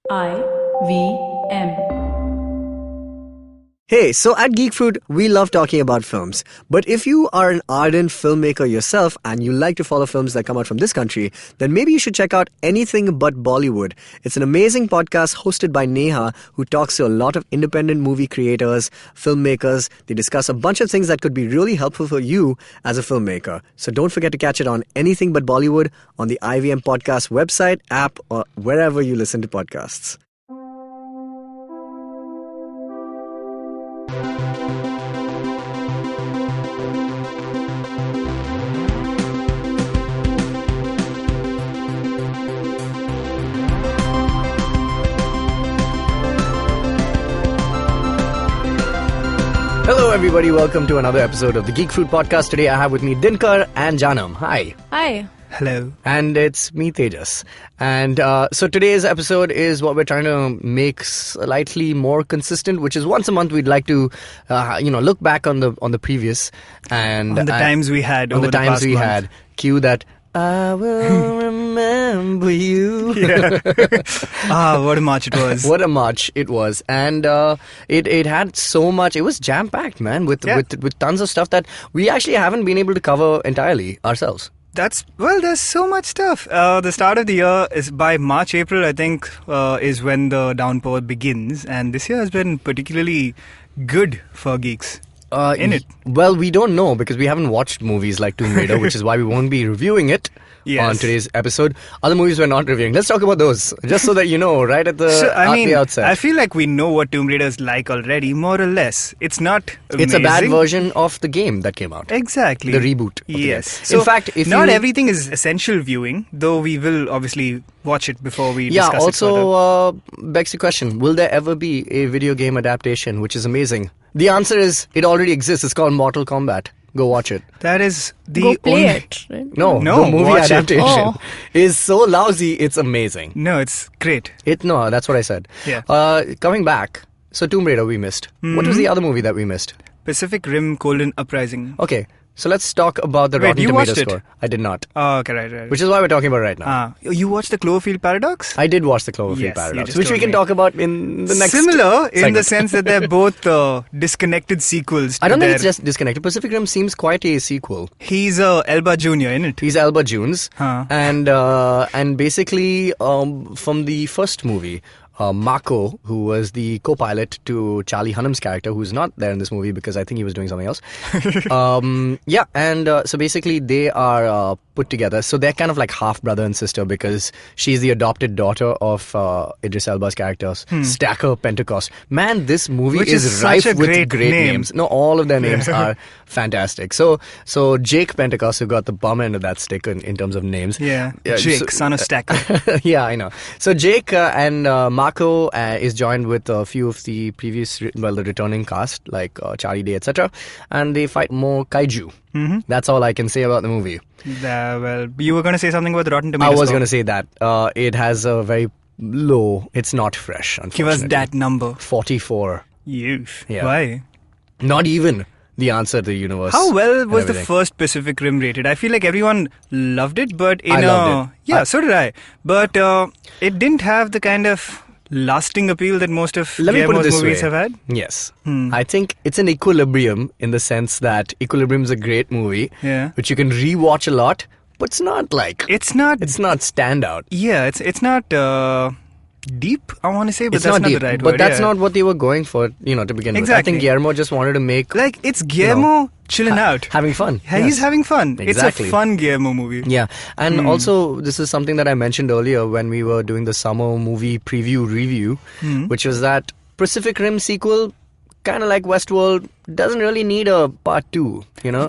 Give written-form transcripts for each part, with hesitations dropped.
IVM. Hey, so at Geek Fruit, we love talking about films. But if you are an ardent filmmaker yourself and you like to follow films that come out from this country, then maybe you should check out Anything But Bollywood. It's an amazing podcast hosted by Neha, who talks to a lot of independent movie creators, filmmakers. They discuss a bunch of things that could be really helpful for you as a filmmaker. So don't forget to catch it on Anything But Bollywood on the IVM podcast website, app, or wherever you listen to podcasts. Hello everybody, welcome to another episode of the Geek Fruit Podcast. Today I have with me Dinkar and Jaanam. Hi. Hi. Hello. And it's me, Tejas. And so today's episode is what we're trying to make slightly more consistent, which is once a month we'd like to, look back on the previous and on the times we had on over the times past we month. had. Cue that. I will remember you. Yeah. What a march it was. What a march it was. And it had so much. It was jam-packed, man, with tons of stuff that we actually haven't been able to cover entirely ourselves. There's so much stuff. The start of the year is by March, April, I think, is when the downpour begins. And this year has been particularly good for geeks. In it. Well, we don't know because we haven't watched movies like Tomb Raider, which is why we won't be reviewing it on today's episode. Other movies we're not reviewing. Let's talk about those, just so that you know, right at the outset. I feel like we know what Tomb Raider is like already, more or less. It's not amazing. It's a bad version of the game that came out. Exactly. The reboot. Yes. So, in fact, not everything is essential viewing, though we will obviously watch it before we discuss it further. Also begs the question, will there ever be a video game adaptation, which is amazing? The answer is, it already exists. It's called Mortal Kombat. Go watch it. That is the Go play only... it. Right? No, the movie watch adaptation it. is so lousy, it's amazing. No, it's great. No, that's what I said. Yeah. Coming back, so Tomb Raider we missed. What was the other movie that we missed? Pacific Rim: Uprising. Okay, so let's talk about the Rotten you Tomato watched it? score. I did not. Oh, okay, right. Which is why we're talking about it right now. You watched the Cloverfield Paradox? I did watch the Cloverfield Yes, you Paradox, just which we told can me. talk about in the next Similar in segment. the sense that they're both disconnected sequels. I don't think it's just disconnected. Pacific Rim seems quite a sequel. He's Elba Jr., isn't it? He's Alba Jones, Huh. and basically from the first movie, Mako, who was the co-pilot to Charlie Hunnam's character, who's not there in this movie because I think he was doing something else. So basically they are put together. So they're kind of like half brother and sister because she's the adopted daughter of Idris Elba's characters, Stacker Pentecost. Man, this movie Which is is rife such a with great name. names. No, all of their names are fantastic. So Jake Pentecost, who got the bum end of that stick in terms of names. Yeah, Jake, son of Stacker. Yeah, I know. So Jake and Mako is joined with a few of the the returning cast, like Charlie Day, etc. And they fight more kaiju. Mm-hmm. That's all I can say about the movie. You were going to say something about the Rotten Tomatoes. I was going to say that. It has a very low, it's not fresh, unfortunately. Give us that number. 44. Youth. Yeah. Why? Not even the answer to the universe. How well and was the everything. first Pacific Rim rated? I feel like everyone loved it, but I loved it. Yeah, so did I. But it didn't have the kind of lasting appeal that most of Let me put it Guillermo's this movies way. have had. Yes. I think it's an equilibrium in the sense that Equilibrium is a great movie, Yeah. which you can rewatch a lot, but it's not like... It's not... It's not standout. Yeah, it's not deep, I want to say, but It's that's not not deep, the right but word. that's yeah. not what they were going for, to begin with. I Exactly. think Guillermo just wanted to make Like, it's Guillermo chilling out. having fun. Yeah, he's Yes. having fun. Exactly. It's a fun Guillermo movie. Yeah, and also this is something that I mentioned earlier when we were doing the summer movie preview review, which was that Pacific Rim sequel, kind of like Westworld, doesn't really need a part 2,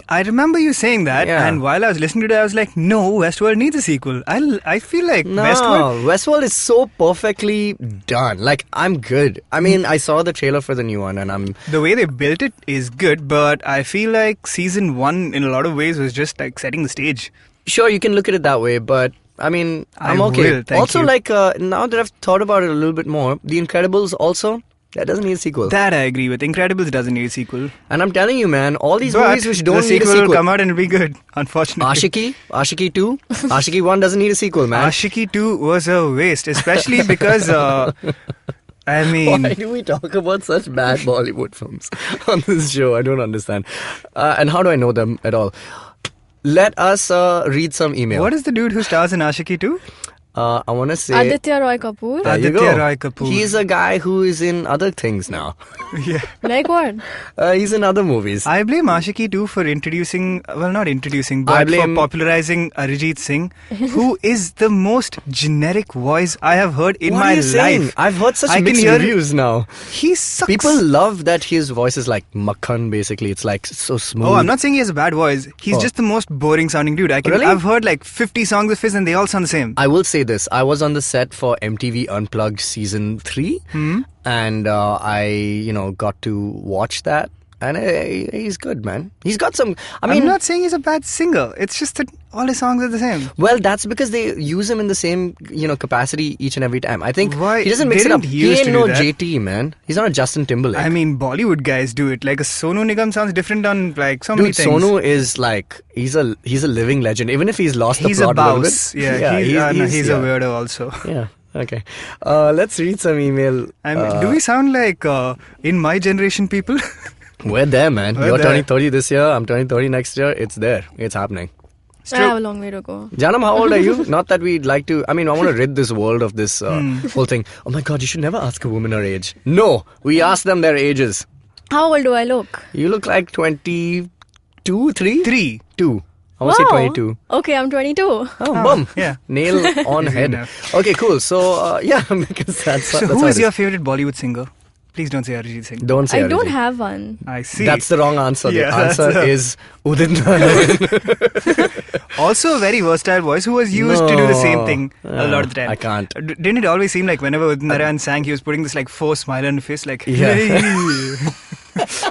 I remember you saying that, Yeah. and while I was listening to it, I was like, no, Westworld needs a sequel. I feel like No, Westworld... Westworld is so perfectly done. Like, I'm good. I mean, I saw the trailer for the new one and I'm... The way they built it is good, but I feel like season 1 in a lot of ways was just like setting the stage. Sure, you can look at it that way, but I mean, I'm I okay. will, thank Also, you. like, now that I've thought about it a little bit more, The Incredibles also That doesn't need a sequel. That I agree with. Incredibles doesn't need a sequel. And I'm telling you, man, all these But movies which don't the need a sequel sequel. will come out and it'll be good, unfortunately. Ashiki 2, Ashiki 1 doesn't need a sequel, man. Ashiki 2 was a waste, especially because, I mean... Why do we talk about such bad Bollywood films on this show? I don't understand. And how do I know them at all? Let us read some email. What is the dude who stars in Ashiki 2? I want to say... Aditya Roy Kapoor. There you Aditya go. Roy Kapoor. He's a guy who is in other things now. Yeah. Like what? He's in other movies. I blame Ashiki 2 for introducing, well, not introducing, I but blame- for popularizing Arijit Singh, who is the most generic voice I have heard in What my are you saying? life. I've heard such I can mixed hear- reviews now. He sucks. People love that his voice is like makhan, basically. It's like so smooth. Oh, I'm not saying he has a bad voice. He's Oh. just the most boring sounding dude. Really? I've heard like 50 songs of his and they all sound the same. I will say this. I was on the set for MTV Unplugged Season 3. And I, got to watch that. And he's good, man. He's got some... I'm not saying he's a bad singer. It's just that all his songs are the same. Well, that's because they use him in the same, capacity each and every time. I think Why? he doesn't They mix it up. didn't He used ain't to no do that. JT, man. He's not a Justin Timberlake. I mean, Bollywood guys do it. Like a Sonu Nigam sounds different on like so many Dude, things. Sonu is like he's a living legend. Even if he's lost He's the a plot a little bouse. bit. Yeah, he's a weirdo also. Yeah. Okay. Let's read some email. I mean, do we sound like in my generation people? We're there, man. We're You're there. turning 30 this year. I'm turning 30 next year. It's there. It's happening. It's I true. have a long way to go. Janam, how old are you? Not that we'd like to... I mean, I want to rid this world of this whole thing. Oh my God, you should never ask a woman her age. No, we ask them their ages. How old do I look? You look like 22, 3? 3. 2. I want to say 22. Okay, I'm 22. Oh, bum. yeah. Nail on Easy head. enough. Okay, cool. So, because that's So that's who how is it your favorite Bollywood singer? Please don't say Arijit Singh. Don't say I don't Arijit. have one. I see. That's the wrong answer. Yeah, The that's answer the- is Udit Narayan. Also a very versatile voice who was used to do the same No. thing a lot of the time. I can't. Didn't it always seem like whenever Udit Narayan sang, he was putting this like forced smile on his face, like Yeah. "Hey."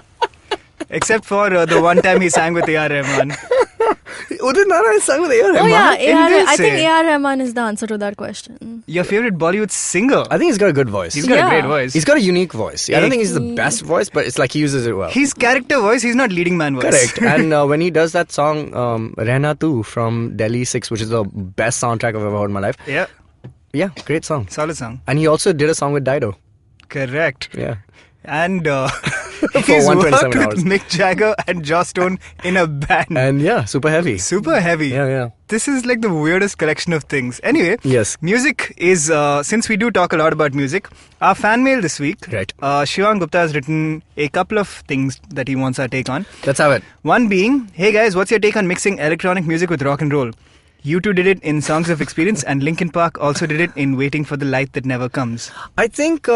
Except for the one time he sang with A.R. Rahman. Udit Narayan sang with A.R. Oh Rahman. yeah, In A.R. this I think say- A.R. Rahman is the answer to that question. Your favorite Bollywood singer? I think he's got a good voice. He's got a Yeah. great voice. He's got a unique voice. I don't think he's the best voice, but it's like he uses it well. His character voice, he's not leading man voice. Correct. And when he does that song, Rehna Tu from Delhi 6, which is the best soundtrack I've ever heard in my life. Yeah, Yeah, great song. solid song. And he also did a song with Dido. Correct. Yeah. And For he's 127 worked with hours. Mick Jagger and Joss Stone in a band. And yeah, super heavy. Super heavy. Yeah. This is like the weirdest collection of things. Anyway, Yes. music is, since we do talk a lot about music, our fan mail this week, Right. Shivang Gupta has written a couple of things that he wants our take on. Let's have it. One being, hey guys, what's your take on mixing electronic music with rock and roll? You two did it in Songs of Experience and Linkin Park also did it in Waiting for the Light That Never Comes. I think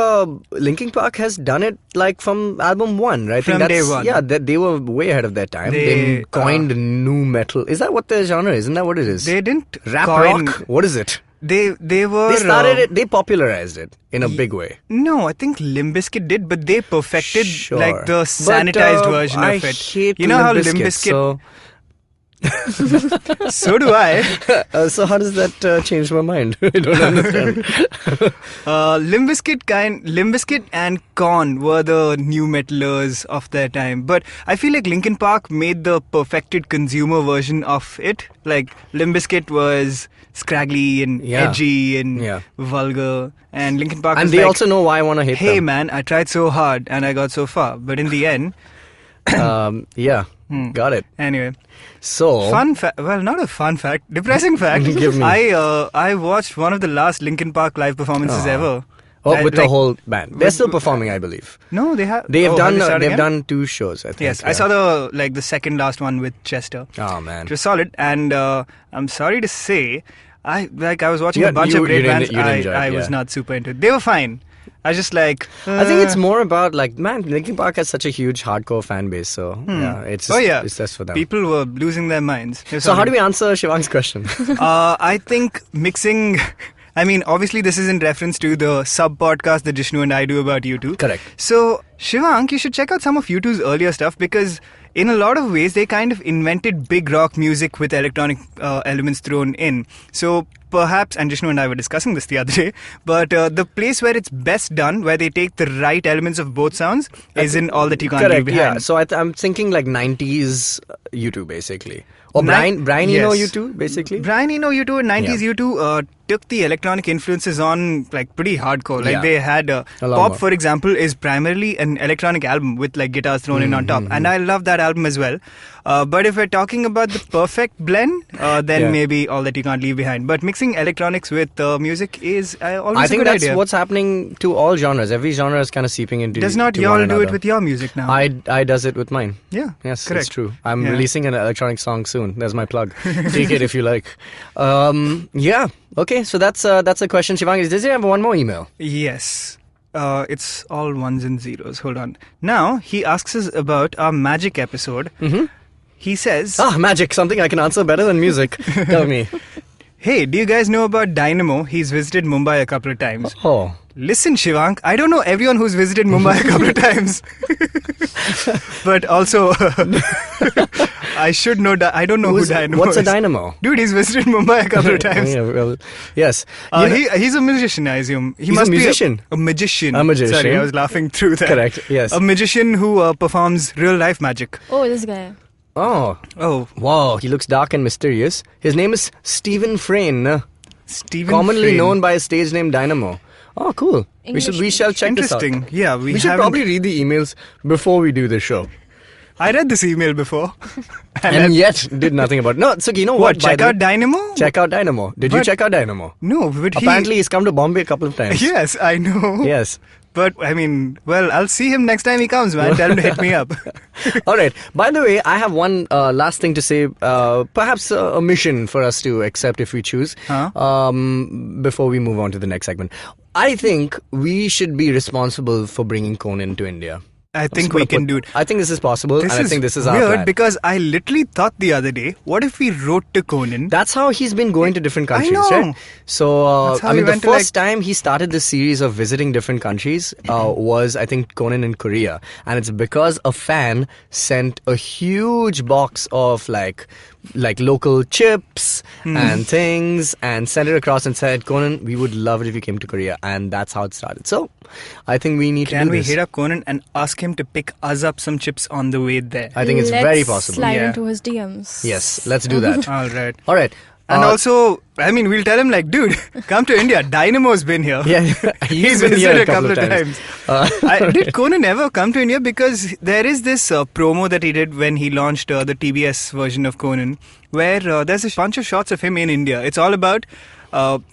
Linkin Park has done it like from album 1, right? I think From day one. Yeah, they were way ahead of their time. They coined new metal. Is that what their genre is? Isn't that what it is? They didn't Rap coin... rock? What is it? They were... They started it, they popularized it in a big way. No, I think Limp Bizkit did, but they perfected Sure. like the But, sanitized version I of it. hate You know how Limp Limp Bizkit, Bizkit... So do I. So how does that change my mind? I don't understand. Limp Bizkit and Korn were the new metalers of their time. But I feel like Linkin Park made the perfected consumer version of it. Like Limp Bizkit was scraggly and Yeah. edgy and Yeah. vulgar. And Linkin Park And was they like, also know why I want to hate hey them. man, I tried so hard and I got so far. But in the end, Yeah, got it. anyway. So, Fun fact, well, not a fun fact, depressing fact. Give me. I watched one of the last Linkin Park live performances ever. with the Like- whole band. They're still performing, I believe. No, they have. They've oh, done have they started they've again? done 2 shows, I think. Yes, I yeah. saw the second last one with Chester. Oh man. It was solid, and I'm sorry to say, I was watching Yeah, a bunch you- of great you didn't- bands. you didn't enjoy it, I was yeah. not super into it. They were fine. I was just like. I think it's more about like, man, Linkin Park has such a huge hardcore fan base, so yeah, it's just, it's just for them. People were losing their minds. It was So how solid. do we answer Shivang's question? I think mixing. I mean, obviously, this is in reference to the sub podcast that Jishnu and I do about U2. Correct. So, Shivang, you should check out some of U2's earlier stuff because in a lot of ways, they kind of invented big rock music with electronic elements thrown in. So perhaps, and Jishnu and I were discussing this the other day, but the place where it's best done, where they take the right elements of both sounds, is in All That You Can't Leave Behind. Yeah. So I'm thinking like 90s U2 basically. Or Brian Eno U2 basically. Brian Eno U2 and 90s U2 took the electronic influences on like pretty hardcore. Like they had Pop, for example, is primarily an electronic album with like guitars thrown in on top, and I love that album as well. But if we're talking about the perfect blend, then maybe All That You Can't Leave Behind. But mixing electronics with music is always I think a good that's idea. what's happening to all genres. Every genre is kind of seeping into. Does not to y'all one do it another. with your music now? I does it with mine. Yeah. Yes, correct. it's true. I'm releasing an electronic song soon. There's my plug. Take it if you like. Yeah. Okay. So that's a question. Shivang, does he have one more email? Yes. It's all ones and zeros. Hold on. Now, he asks us about our magic episode. Mm-hmm. He says... magic. Something I can answer better than music. Tell me. Hey, do you guys know about Dynamo? He's visited Mumbai a couple of times. Oh. Listen, Shivank, I don't know everyone who's visited Mumbai a couple of times. But also, I should know I don't know who Dynamo What's is. a dynamo? Dude, he's visited Mumbai a couple of times. Yeah, well, yes. He's a musician, I assume. He He's must a musician? Be a magician. A magician. Sorry, I was laughing through that. Correct, yes. A magician who performs real-life magic. Oh, this guy. Oh. Wow, he looks dark and mysterious. His name is Stephen Frayne. Commonly known by his stage name Dynamo. Oh, cool. We shall check this out. Interesting. Yeah, we should probably read the emails before we do the show. I read this email before. and yet did nothing about it. No, so you know what? Check out Dynamo? Check out Dynamo. Did you check out Dynamo? No, but apparently he's come to Bombay a couple of times. Yes, I know. Yes. But, I mean, well, I'll see him next time he comes, man. Tell him to hit me up. All right. By the way, I have one last thing to say. Perhaps a mission for us to accept if we choose. Before we move on to the next segment. I think we should be responsible for bringing Conan to India. I think we can do it. I think this is possible, and I think this is our weird plan. Because I literally thought the other day, what if we wrote to Conan? That's how he's been going to different countries, I know. right? So, That's how I mean, he the went first time he started this series of visiting different countries was, I think, Conan in Korea. And it's because a fan sent a huge box of, like local chips and things and sent it across and said, Conan, we would love it if you came to Korea. And that's how it started. So, I think we need to do this. Can we hit up Conan and ask him to pick us up some chips on the way there? I think it's very possible. Slide into his DMs. Yes, let's do that. All right. All right. And also, I mean, we'll tell him like, dude, come to India. Dynamo's been here. Yeah, he's been here a couple of times. Did Conan ever come to India? Because there is this promo that he did when he launched the TBS version of Conan, where there's a bunch of shots of him in India. It's all about...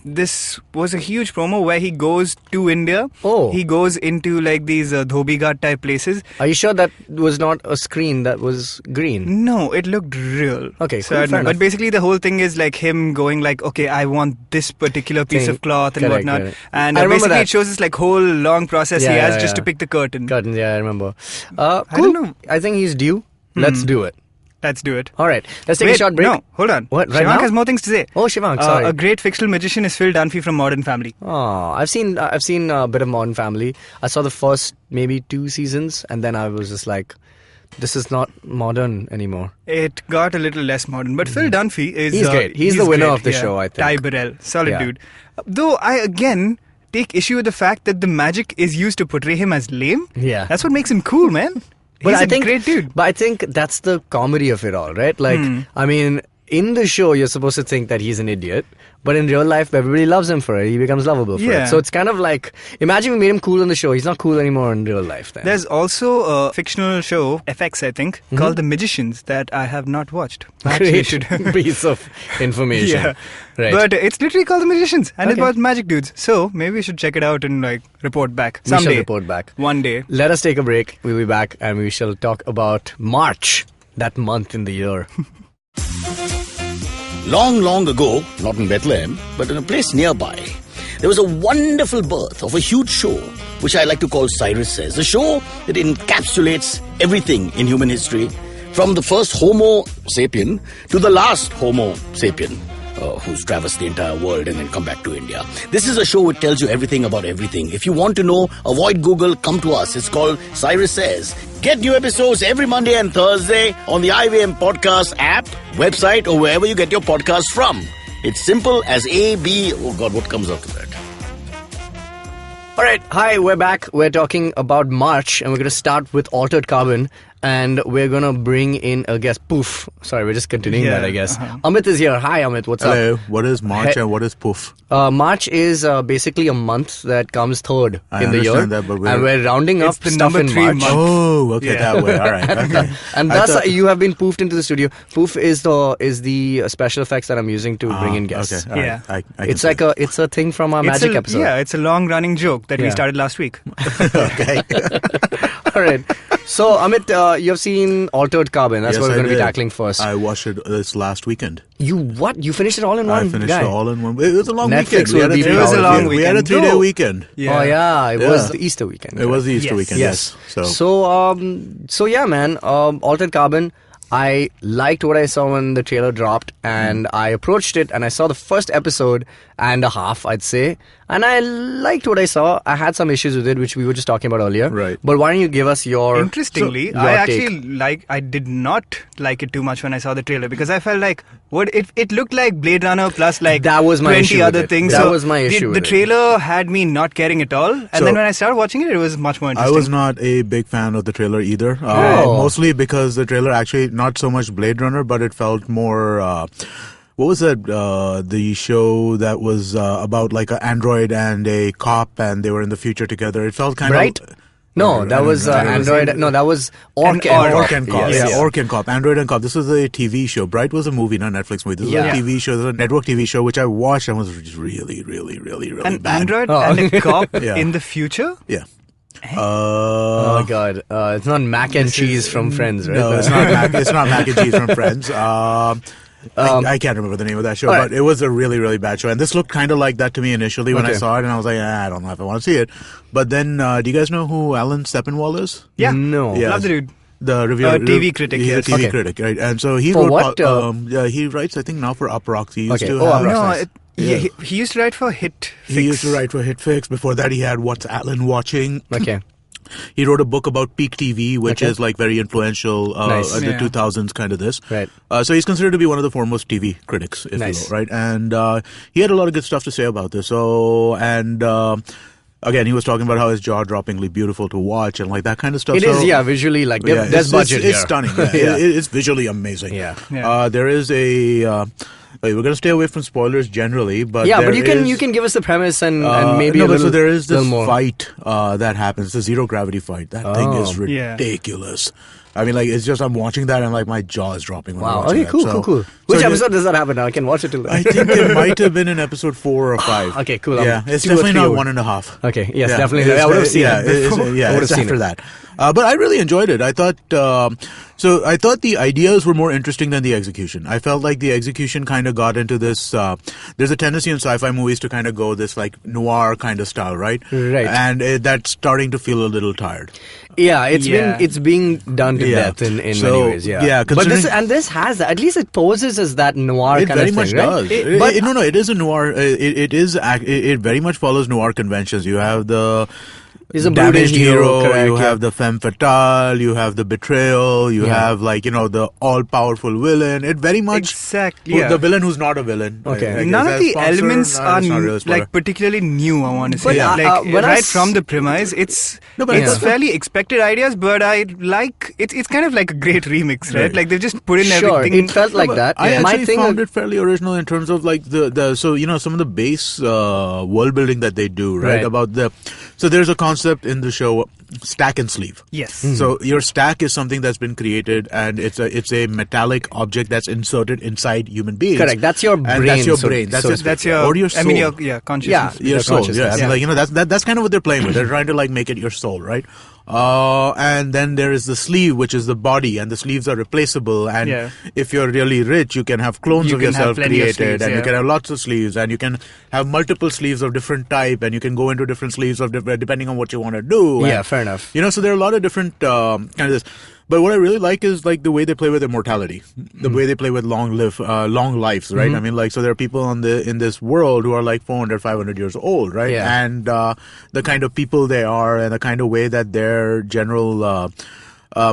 this was a huge promo where he goes to India. Oh. He goes into like these Dhobighat type places. Are you sure that was not a screen that was green? No, it looked real. Okay, so cool, fair enough. but basically the whole thing is like him going like, okay, I want this particular piece of cloth and Correct, whatnot. correct. And I remember basically that. it shows this like whole long process he has just to pick the curtain. Curtains, yeah, I remember. I Cool. don't know. I think he's due. Let's do it. Let's do it. All right. Let's take a short break. No, hold on. What, right Shivank now? has more things to say. Oh, Shivank, sorry. A great fictional magician is Phil Dunphy from Modern Family. Oh, I've seen a bit of Modern Family. I saw the first maybe 2 seasons, and then I was just like, this is not modern anymore. It got a little less modern, but Phil Dunphy is... He's great. He's the winner of the show, I think. Ty Burrell. Solid dude. Though I, again, take issue with the fact that the magic is used to portray him as lame. Yeah. That's what makes him cool, man. But He's I think, great dude. But I think that's the comedy of it all, right? Like, I mean, in the show, you're supposed to think that he's an idiot. But in real life, everybody loves him for it. He becomes lovable for it. So it's kind of like, imagine we made him cool on the show. He's not cool anymore in real life then. There's also a fictional show, FX I think, called The Magicians that I have not watched. Great piece of information. Yeah. Right. But it's literally called The Magicians and it's about magic dudes. So maybe we should check it out and like report back. We Someday. shall report back. One day. Let us take a break. We'll be back and we shall talk about March, that month in the year. Long, long ago, not in Bethlehem, but in a place nearby, there was a wonderful birth of a huge show, which I like to call Cyrus Says. A show that encapsulates everything in human history, from the first Homo sapien to the last Homo sapien. who's traversed the entire world and then come back to India. This is a show which tells you everything about everything. If you want to know, avoid Google, come to us. It's called Cyrus Says. Get new episodes every Monday and Thursday on the IVM Podcast app, website, or wherever you get your podcasts from. It's simple as A, B, oh God, what comes after that? All right, hi, we're back. We're talking about March, and we're going to start with Altered Carbon, and we're going to bring in a guest. Poof. Sorry, we're just continuing that, I guess. Amit is here. Hi, Amit. What's Hello. up? What is March and what is Poof? March is basically a month that comes third in the year. That, but and we're rounding up the stuff number in 3 March. month. Oh, okay, that way. All right. Okay. And thus, you have been poofed into the studio. Poof is the special effects that I'm using to bring in guests. Okay. All Yeah. right. I can It's see like it's a thing from our magic episode. Yeah, it's a long-running joke that we Yeah. started last week. Okay. All right. So, Amit, you have seen Altered Carbon. That's Yes, what we're I going to be did. tackling first. I watched it this last weekend. You what? You finished it all in one I finished guy? it all in one. It was a long Netflix weekend. We will had be It was a proud. long We had a weekend. 3-day No. weekend. Oh yeah, it Yeah. was the Easter weekend. It was the Easter Yes. weekend. Yes. Yes. So yeah, man. Altered Carbon. I liked what I saw when the trailer dropped, and I approached it, and I saw the first episode and a half, I'd say, and I liked what I saw. I had some issues with it, which we were just talking about earlier. Right. But why don't you give us your Interestingly, your I take? actually I did not like it too much when I saw the trailer because I felt like it looked like Blade Runner plus like That was my 20 issue with other it. things. That So was my issue The with it. trailer had me not caring at all, and So- then when I started watching it, it was much more I interesting. was not a big fan of the trailer either. Oh. Mostly because the trailer actually, not so much Blade Runner, but it felt more... what was that? The show that was about like an android and a cop, and they were in the future together. It felt kind Bright? of... No, that was Android. No, that was Orc and Orc and Cop. Yes. Yeah, Orc and Cop. Android and Cop. This was a TV show. Bright was a movie, not a Netflix movie. This Yeah. was a TV show. This was a network TV show, which I watched and was really, really, really, really An bad. android Oh. and a cop Yeah. in the future. Yeah. Oh my God! It's not mac and cheese from Friends, right? No, it's not mac. It's not mac and cheese from Friends. I can't remember the name of that show, all right. but it was a really, really bad show. And this looked kind of like that to me initially when I Okay. saw it, and I was like, I don't know if I want to see it. But then, do you guys know who Alan Sepinwall is? Yeah, No. Yeah. love the dude. The reviewer, TV critic, He's yes. a TV Okay. critic, right? And so he For wrote. what, he writes, I think, now for Uproxx. He used Okay. to Oh, have, Uproxx. No, nice. he used to write for Hit Fix. He used to write for HitFix. Before that, he had What's Alan Watching. Okay. He wrote a book about peak TV, which Okay. is like very influential Nice. in the Yeah. 2000s kind of this. Right. So he's considered to be one of the foremost TV critics, if Nice. you will, right? And he had a lot of good stuff to say about this. Again, he was talking about how it's jaw-droppingly beautiful to watch and like that kind of stuff. It is, yeah, visually like there's budget It's here. stunning. Yeah. Yeah. It's visually amazing. Yeah. Yeah. There is a. We're going to stay away from spoilers generally, but Yeah, there but you is- can give us the premise and maybe no, a but little, so there is this little more. fight that happens, the zero gravity fight. That thing is Yeah. ridiculous. I mean, like, it's just I'm watching that and like my jaw is dropping. When I'm Wow. watching Okay. Cool. that. Cool. Cool. So Which yeah, episode does that happen now? I can watch it till. I think it might have been in episode 4 or 5. Okay, cool. Yeah, it's 2 or definitely 3 not would- 1.5. Okay. Yes, Yeah, definitely. it's- I would have seen yeah, it. Before. I would have it's seen after it. that. But I really enjoyed it. I thought I thought the ideas were more interesting than the execution. I felt like the execution kind of got into this. There's a tendency in sci-fi movies to kind of go this like noir kind of style, right? Right. And that's starting to feel a little tired. Yeah, Yeah. it's being done to Yeah. death in So, many ways. Yeah. yeah, but considering- this has that. At least it poses as that noir It kind very of much thing, right? does. But No, it is a noir. It very much follows noir conventions. You have the He's a brooding damaged hero, hero. correct, You yeah. have the femme fatale. You have the betrayal. You Yeah. have the all-powerful villain. It very much Exactly. Yeah. the villain who's not a villain. Okay. I guess None of that's the sponsor- elements no, are it's not really a spoiler. like particularly new. I want to say, But, like when I right s- from the premise, it's No, but it's Yeah. fairly expected ideas. But I like it's kind of like a great remix, right? Right. Like they've just put in sure, everything. it felt like that. I My actually thing found it fairly original in terms of like the so some of the base world building that they do, right? Right. About so there's a concept in the show, stack and sleeve. Yes. So your stack is something that's been created, and it's a metallic object that's inserted inside human beings. Correct. That's your And brain. that's your so- brain. so to That's speak. your. or your I mean, soul. your consciousness. Yeah. Your soul, consciousness, yeah. I mean, yeah. that's kind of what they're playing with. They're trying to like make it your soul, right? And then there is the sleeve, which is the body, and the sleeves are replaceable. And Yeah. if you're really rich, you can have clones You of can have yourself plenty of created, sleeves, and you yeah. can have lots of sleeves, and you can have multiple sleeves of different type, and you can go into different sleeves of depending on what you want to do. Yeah, And, fair enough. So there are a lot of different kind of this. But what I really like is like the way they play with immortality, the way they play with long lives, right? I mean, like, so there are people in this world who are like 400, 500 years old, right? Yeah. And the kind of people they are, and the kind of way that their general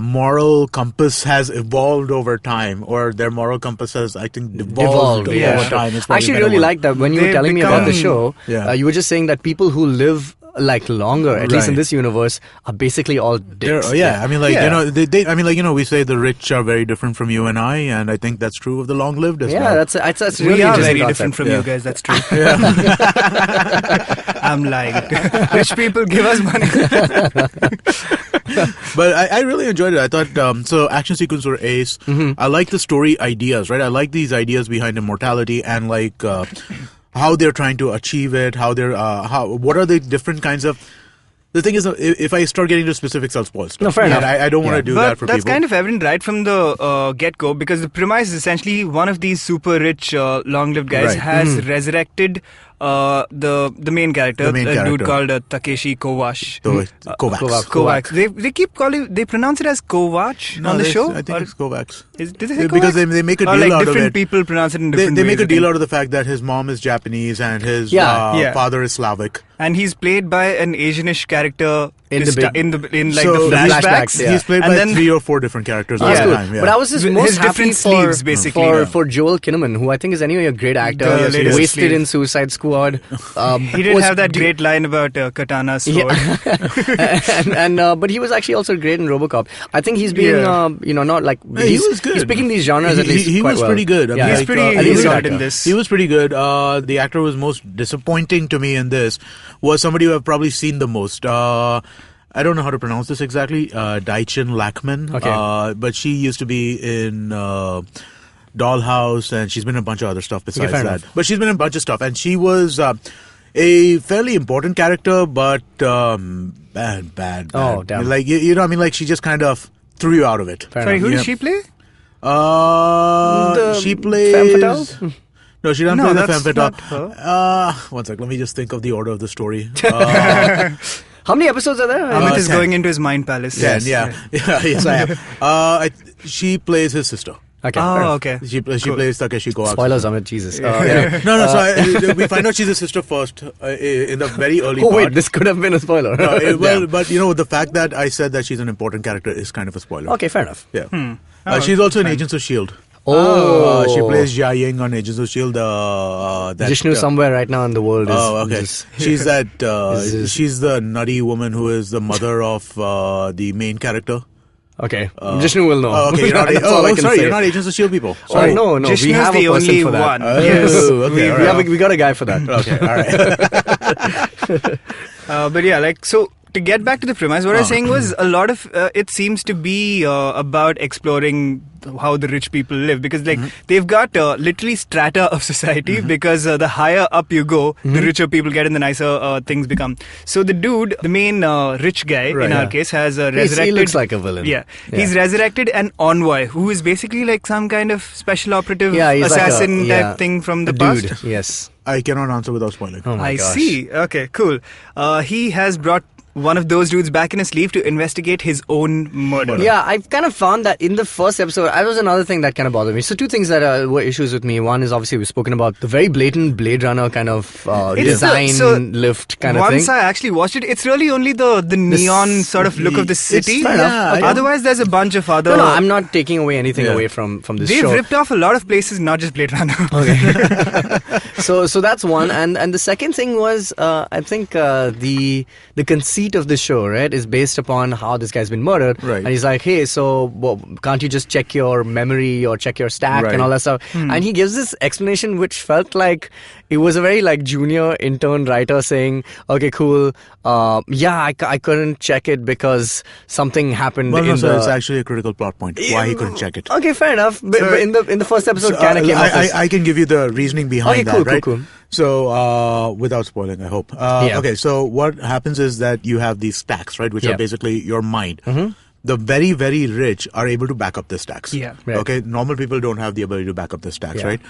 moral compass has evolved over time, or their moral compass has, I think, devolved over time. It's I actually really like that when you were telling me about the show. You were just saying that people who live like longer, at least in this universe, are basically all dicks. I mean, like, you know, I mean, like, you know, we say the rich are very different from you and I, and I think that's true of the long-lived as well. Yeah, that's really we are interesting very concept. different from you guys. That's true. I'm lying. Rich people give us money. But I really enjoyed it. I thought so. Action sequences were ace. I like the story ideas, right? I like these ideas behind immortality and like how they're trying to achieve it. What are the different kinds of. The thing is, if I start getting into specifics, I'll spoil stuff. No, fair enough. I don't want to do But that for that's people. kind of evident right from the get-go, because the premise is essentially one of these super rich, long-lived guys Right. has resurrected the main character, The main a dude character. called Takeshi Kovacs. Kovacs. Kovacs. They keep calling. They pronounce it as Kovacs on the show. I think it's Kovacs. Did they say Because Kovacs? they make a Or deal like out of different it. people pronounce it in They different ways. make a I deal think. out of the fact that his mom is Japanese and his Yeah. father is Slavic. And he's played by an Asianish character In this the ti- big- in the So flashbacks. flashbacks, yeah. He's played And by then- 3 or 4 different characters That's all cool. the time. Yeah. But I was just With most his happy different for, sleeves, basically. for Joel Kinnaman, who I think is anyway a great actor. The latest Wasted sleeve. in Suicide Squad. He did was have that d- great line about Katana's sword. but he was actually also great in RoboCop. I think he's being, not like Hey, he was good. He's picking these genres at least. He quite was well. pretty good. I Yeah, mean, He's pretty at least good actor. in this. He was pretty good. The actor who was most disappointing to me in this was somebody who I've probably seen the most. I don't know how to pronounce this exactly. Daichin Lackman. Okay. But she used to be in Dollhouse, and she's been in a bunch of other stuff besides fair that. enough. But she's been in a bunch of stuff, and she was a fairly important character, but bad. Oh, damn. Like you know, I mean, like she just kind of threw you out of it. Fair Sorry, enough. who Yeah. did she play? She plays. Femme fatale? No, she doesn't No, play the that's femme fatale. not her. One sec, let me just think of the order of the story. How many episodes are there? Amit is 10. going into his mind palace. Yes, yes, I am. She plays his sister. Okay. fair enough. Oh, okay. She plays Takeshi Kovacs. Spoilers, Amit. Jesus. Yeah. No. So we find out she's a sister first in the very early Oh part. wait, this could have been a spoiler. Well, but you know, the fact that I said that she's an important character is kind of a spoiler. Okay, fair enough. Yeah. She's also in Agents of S.H.I.E.L.D. Oh, She plays Jia Ying on Agents of S.H.I.E.L.D. That, Jishnu somewhere right now in the world is. Oh, okay. just- She's that. is- She's the nutty woman who is the mother of the main character. Okay, Jishnu will know. Oh, okay. You're not. That's all I can sorry. say. You're not Agents of S.H.I.E.L.D. people. Oh, Sorry. no, we Jishnu's have the a person only for that. one. Oh, Yes. okay, all right. We got a guy for that. Okay. All right. But yeah, like, so to get back to the premise, what I was saying was a lot of it seems to be about exploring how the rich people live, because like they've got literally strata of society, because the higher up you go, the richer people get and the nicer things become. So the dude, the main rich guy Right, in our yeah. case, has He resurrected. looks like a villain. Yeah. He's resurrected an envoy who is basically like some kind of special operative he's assassin like a, type thing from the a past. dude. Yes. I cannot answer without spoiling. Oh my I gosh. see. Okay, cool. He has brought one of those dudes back in his sleeve to investigate his own murder. Yeah, I've kind of found that in the first episode, that was another thing that kind of bothered me. So two things that were issues with me. One is obviously we've spoken about the very blatant Blade Runner kind of It's design lift kind of thing. Once I actually watched it, it's really only the neon sort of look of the city. fair enough. Okay. Otherwise, there's a bunch of other. No, I'm not taking away anything Yeah. away from this They've show. ripped off a lot of places, not just Blade Runner. So that's one, and the second thing was I think the conceit of the show, right, is based upon how this guy's been murdered. Right. And he's like, hey, so can't you just check your memory or check your stack Right. and all that stuff? And he gives this explanation which felt like it was a very like junior intern writer saying, okay, cool, I couldn't check it because something happened Well, no, in so the. it's actually a critical plot point. Why he couldn't check it. Okay, fair enough. But in the first episode, So, kind of came off as- I can give you the reasoning behind Okay, that, right? cool. So, without spoiling, I hope. Yeah. Okay, so what happens is that you have these stacks, right, which Yeah. are basically your mind. The very, very rich are able to back up the stacks. Yeah. Right. Okay, normal people don't have the ability to back up the stacks, Yeah. right?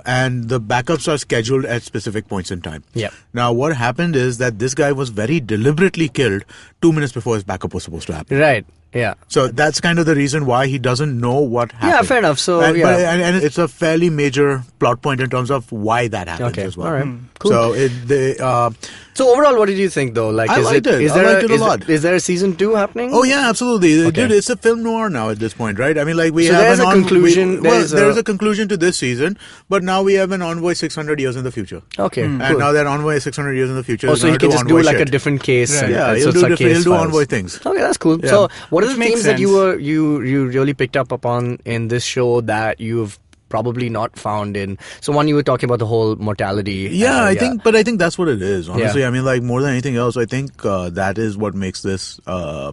And the backups are scheduled at specific points in time. Yeah. Now, what happened is that this guy was very deliberately killed 2 minutes before his backup was supposed to happen. Right. Yeah. So that's kind of the reason why he doesn't know what happened. Yeah, fair enough. So, and, yeah. and it's a fairly major plot point in terms of why that happens Okay. as well. All right. Cool. So So overall, what did you think, though? Like, I liked it. I liked it a lot. Is there a season 2 happening? Oh yeah, absolutely. Okay. Dude, it's a film noir now at this point, right? I mean, like we So have there's an a conclusion. there's a conclusion to this season, but now we have an envoy 600 years in the future. Okay. And Cool. now that envoy is 600 years in the future. Oh, is so he gonna can just do envoy like a shit. different case. Right. Yeah, so he'll it's do like different. case He'll do files. envoy things. Okay, that's cool. Yeah. So, what are Which the makes themes that sense. you really picked up upon in this show that you've probably not found in? So, one, you were talking about the whole mortality. Yeah, I think that's what it is. Honestly, Yeah. I mean, like more than anything else, I think that is what makes this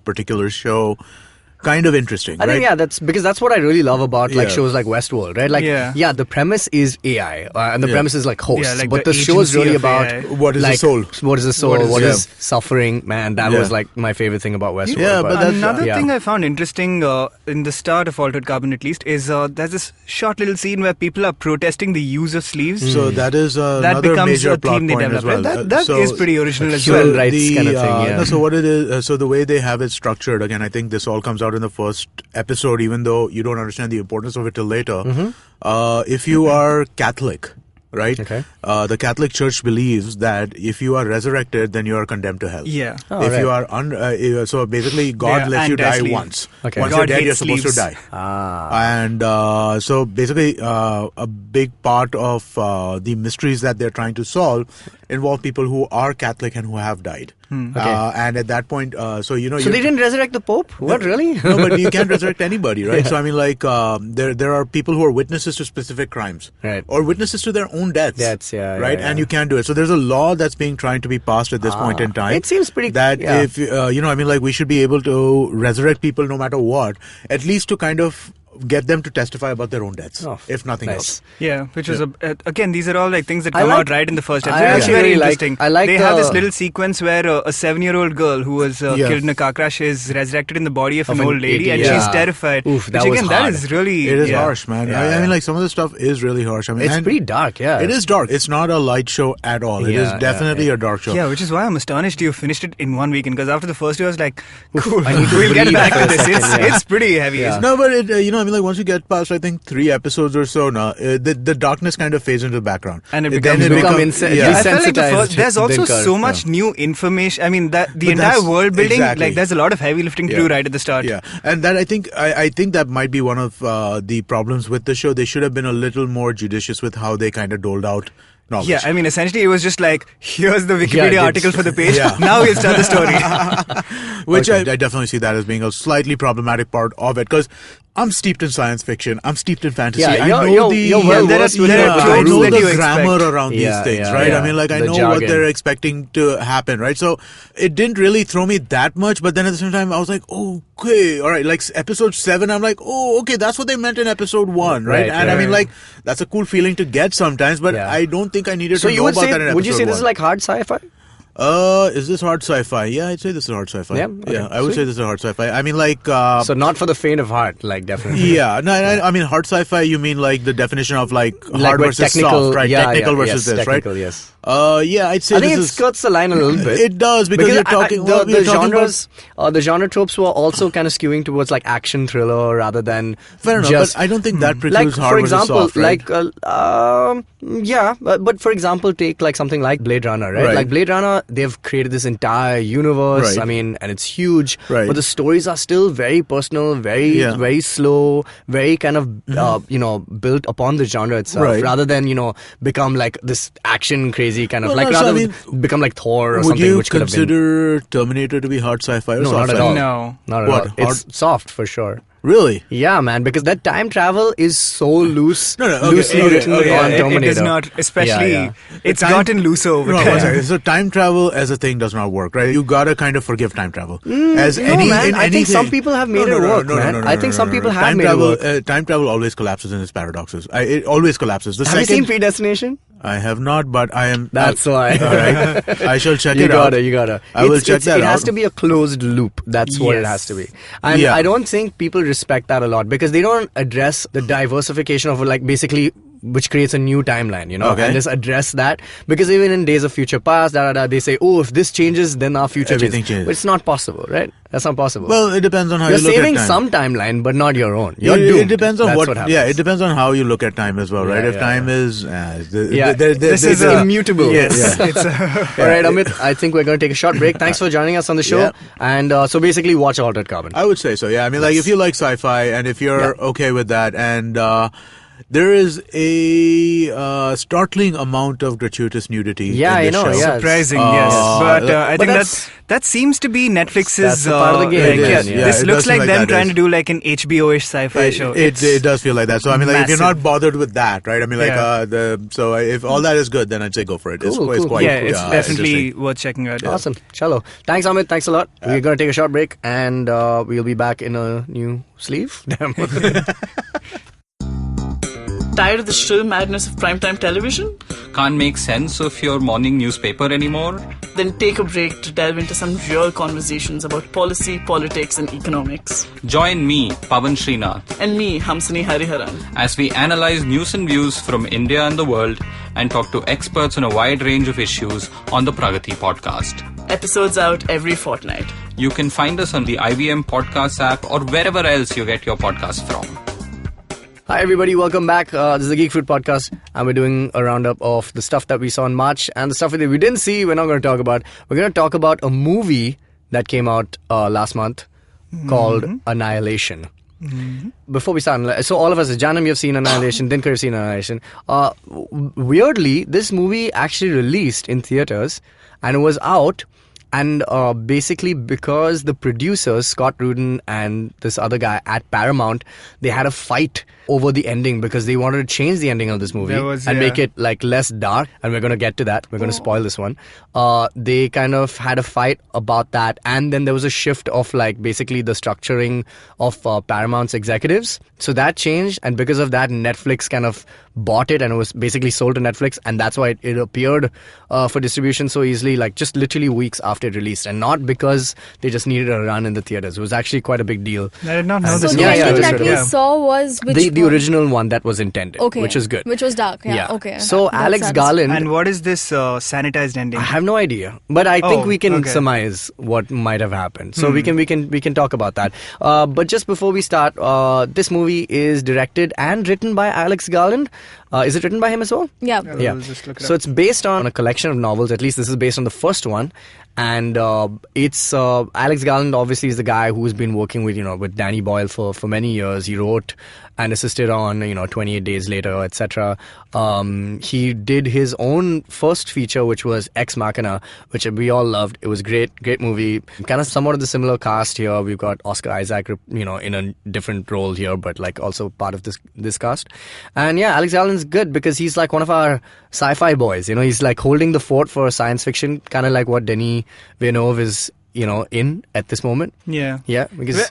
particular show kind of interesting. I think right? that's because that's what I really love about like Yeah. shows like Westworld, right? Like, Yeah. the premise is AI, and the Yeah. premise is like hosts, Yeah, like but the the show is agency really of about AI. What is the like, soul? What is the soul? What is- What Yeah. is suffering? Man, that Yeah. was like my favorite thing about Westworld. Yeah, but that's- Another yeah. thing I found interesting in the start of Altered Carbon, at least, is there's this short little scene where people are protesting the use of sleeves. So that is That another becomes major a plot theme they point as develop. well. Right? That So- is pretty original as human well. rights kind of thing, yeah. No, so what it is, so the way they have it structured, again, I think this all comes out in the first episode, even though you don't understand the importance of it till later. If you are Catholic, right? Okay. The Catholic Church believes that if you are resurrected, then you are condemned to hell. Yeah. Oh, If right. you are so basically God Yeah, lets you die anti-sleeve. once. Okay. Once God you're dead, hates you're supposed to sleeves. die. And so basically, a big part of the mysteries that they're trying to solve involve people who are Catholic and who have died. And at that point, so you know, So they didn't resurrect the Pope? What, really? no, but you can't resurrect anybody, right? So I mean, like there are people who are witnesses to specific crimes, Right. or witnesses to their own deaths. Deaths, yeah, right. yeah, And yeah. you can't do it. So there's a law that's being trying to be passed at this point in time. It seems pretty- that yeah. if you know, I mean, like we should be able to resurrect people no matter what, at least to kind of get them to testify about their own deaths, Oh, if nothing nice. else. Yeah, which was again, these are all like things that I come like- out right in the first I episode. It's actually very really like- interesting. I like they have this the- little sequence where a 7-year-old girl who was Yeah. killed in a car crash is resurrected in the body of an an old lady, and idiot. she's Yeah. terrified. Oof, that which was again, that hard. is really It is yeah. harsh, man. Yeah, I yeah. mean, like some of the stuff is really harsh. I mean, It's and pretty dark, yeah. It is dark. It's not a light show at all. It Yeah, is yeah, definitely a dark show. Yeah, which is why I'm astonished you finished it in one weekend. Because after the first year, I was like, cool, I need to we'll get breathe back for to a this. second, yeah. It's pretty heavy. Yeah. No, but it, you know, I mean, like once you get past, I think 3 episodes or so now, the darkness kind of fades into the background, And it then becomes- become yeah. I felt like desensitized there's also thinker. so much new information. I mean, that the But entire that's- world building, exactly. like there's a lot of heavy lifting to Yeah. do right at the start. Yeah, and that I think that might be one of the problems with the show. They should have been a little more judicious with how they kind of doled out knowledge. Yeah, I mean, essentially, it was just like, here's the Wikipedia Yeah, article for the page. Yeah. Now we'll start the story. Which I definitely see that as being a slightly problematic part of it, because I'm steeped in science fiction. I'm steeped in fantasy. Yeah, I you're- know you're- you're well there are- versed with there it, are but I tropes know that the you grammar expect. around Yeah, these things, yeah, right? yeah. I mean, like I The know what jargon. they're expecting to happen, right? So it didn't really throw me that much, but then at the same time, I was like, okay, all right. Like episode 7, I'm like, oh, okay, that's what they meant in episode 1, right? Right, And I right. mean, like that's a cool feeling to get sometimes, but Yeah. I don't think I needed So to you know would about say, that in episode would you say this is 1. like hard sci-fi? Is this hard sci-fi? Yeah, I'd say this is hard sci-fi. Yeah? Okay. I would Sweet. say this is hard sci-fi. I mean, like, So not for the faint of heart, like definitely. yeah, no, I mean hard sci-fi. You mean like the definition of like hard where versus soft, right? Yeah, Technical yeah, versus yes, this, right? technical, yes. Yeah, I'd say I think this it is. skirts the line a little bit. It does because you're talking. well, the you're talking genres, the genre tropes were also kind of skewing towards like action thriller rather than fair enough, just but I don't think that like precludes hard for versus example, soft, right? like yeah, but for example, take like something like Blade Runner, right? Right. Like Blade Runner, they've created this entire universe. Right. I mean, and it's huge, Right. but the stories are still very personal, very Yeah. very slow, very kind of built upon the genre itself, Right. rather than become like this action crazy kind of Well, like no, so rather I mean, become like Thor or Would something, you which could have been. consider Terminator to be hard sci-fi or No, soft not at sci-fi? all. No. Not at What, all. It's hard- soft for sure. Really? Yeah, man, because that time travel is so loose, No, okay, loosely okay, written okay. on it Terminator. does not, especially, Yeah, yeah. it's Time- gotten looser over No, time. one second. So time travel as a thing does not work, right? You gotta kind of forgive time travel. As no, any, man, in I think anything. some people have made it work, man. I think some people have time made it travel, work. Time travel always collapses in its paradoxes. It always collapses. The Have you second seen Predestination? I have not, but I am. That's why. All right, I shall check You it out. you gotta. I will check that It has out. to be a closed loop. That's what it Yes. has to be. And Yeah. I don't think people respect that a lot because they don't address the diversification of like basically which creates a new timeline, Okay. and just address that. Because even in Days of Future Past, they say, oh, if this changes, then our future Everything changes. changes. But it's not possible, right? That's not possible. Well, it depends on how you're you look at time. saving some timeline, but not your own. You're It doomed. depends on That's what happens. it depends on how you look at time as well, right? Yeah, If yeah, time yeah. is This is immutable. Yes. Yeah. It's All right, Amit, I think we're going to take a short break. Thanks for joining us on the show. Yeah. And so basically, watch Altered Carbon. I would say so. Yeah, I mean, like if you like sci-fi and if you're okay with that, and there is a startling amount of gratuitous nudity. Yeah, in I this know, show. yeah. surprising, yes. But I think that's- that seems to be Netflix's. That's a part of the game. like, It is, yeah. This It looks does seem like like them that trying is. to do like an HBO-ish sci-fi show. It does feel like that. So I mean, like if you're not massive. bothered with that, right? I mean, like Yeah. if all that is good, then I'd say go for it. It's Cool. quite Yeah, it's definitely interesting. worth checking out. Awesome. Chalo. Thanks, Amit. Thanks a lot. We're going to take a short break and we'll be back in a new sleeve. Damn. Tired of the shrill madness of primetime television? Can't make sense of your morning newspaper anymore? Then take a break to delve into some real conversations about policy, politics, and economics. Join me, Pavan Srinath, And me, Hamsini Hariharan. as we analyze news and views from India and the world and talk to experts on a wide range of issues on the Pragati podcast. Episodes out every fortnight. You can find us on the IVM Podcasts app or wherever else you get your podcasts from. Hi, everybody. Welcome back. This is the Geek Fruit Podcast, and we're doing a roundup of the stuff that we saw in March and the stuff that we didn't see. We're not going to talk about. We're going to talk about a movie that came out last month called Annihilation. Before we start, so all of us, Janam, you've seen Annihilation, Dinkar, you've seen Annihilation. Weirdly, this movie actually released in theaters, and it was out. And basically, because the producers, Scott Rudin and this other guy at Paramount, they had a fight over the ending because they wanted to change the ending of this movie and make it like less dark. And we're going to get to that. We're going to spoil this one. They kind of had a fight about that. And then there was a shift of like basically the structuring of Paramount's executives. So that changed. And because of that, Netflix kind of bought it and it was basically sold to Netflix. And that's why it appeared for distribution so easily, like just literally weeks after it released. And not because they just needed a run in the theaters. It was actually quite a big deal. I did not know So this. the Yeah, ending yeah, that we yeah. saw was The original one that was intended, okay, which is good. which was dark. Yeah, okay. So That's Alex satisfying. Garland, And what is this sanitized ending? I have no idea, but I think Oh, we can okay. surmise what might have happened. So we can talk about that. But just before we start, this movie is directed and written by Alex Garland. Is it written by him as well? Yeah. Yeah. We'll just look it So up. it's based on a collection of novels. At least this is based on the first one. And it's Alex Garland obviously is the guy who's been working with Danny Boyle for many years. He wrote and assisted on 28 Days Later, etc. He did his own first feature, which was Ex Machina, which we all loved. It was great movie. Kind of somewhat of the similar cast here. We've got Oscar Isaac, in a different role here, but like also part of this cast. And yeah, Alex Garland's good because he's like one of our sci-fi boys. He's like holding the fort for science fiction, kind of like what Denis Villeneuve is, in at this moment. Yeah. Yeah, because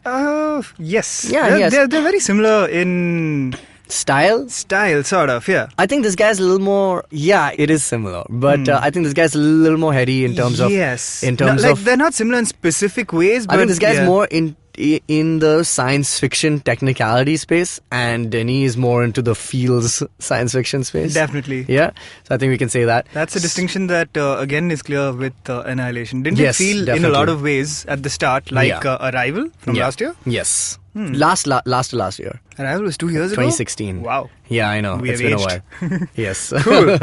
Yes. Yeah, they're, yes. They're very similar in style. style, sort of. Yeah. I think this guy's a little more. Yeah, it is similar, but I think this guy's a little more heady in terms of. Yes. In terms like of. they're not similar in specific ways, but I think this guy's yeah. more in the science fiction technicality space, and Denis is more into the feels science fiction space. Definitely. Yeah, so I think we can say that. That's a distinction that again is clear with Annihilation. Didn't Yes, it feel in a definitely. lot of ways at the start like Yeah. Arrival from Yeah. last year? Yes, last to last year, Arrival was 2 years ago. 2016. Wow. Yeah, I know. We It's have been aged. a while. Yes. Cool.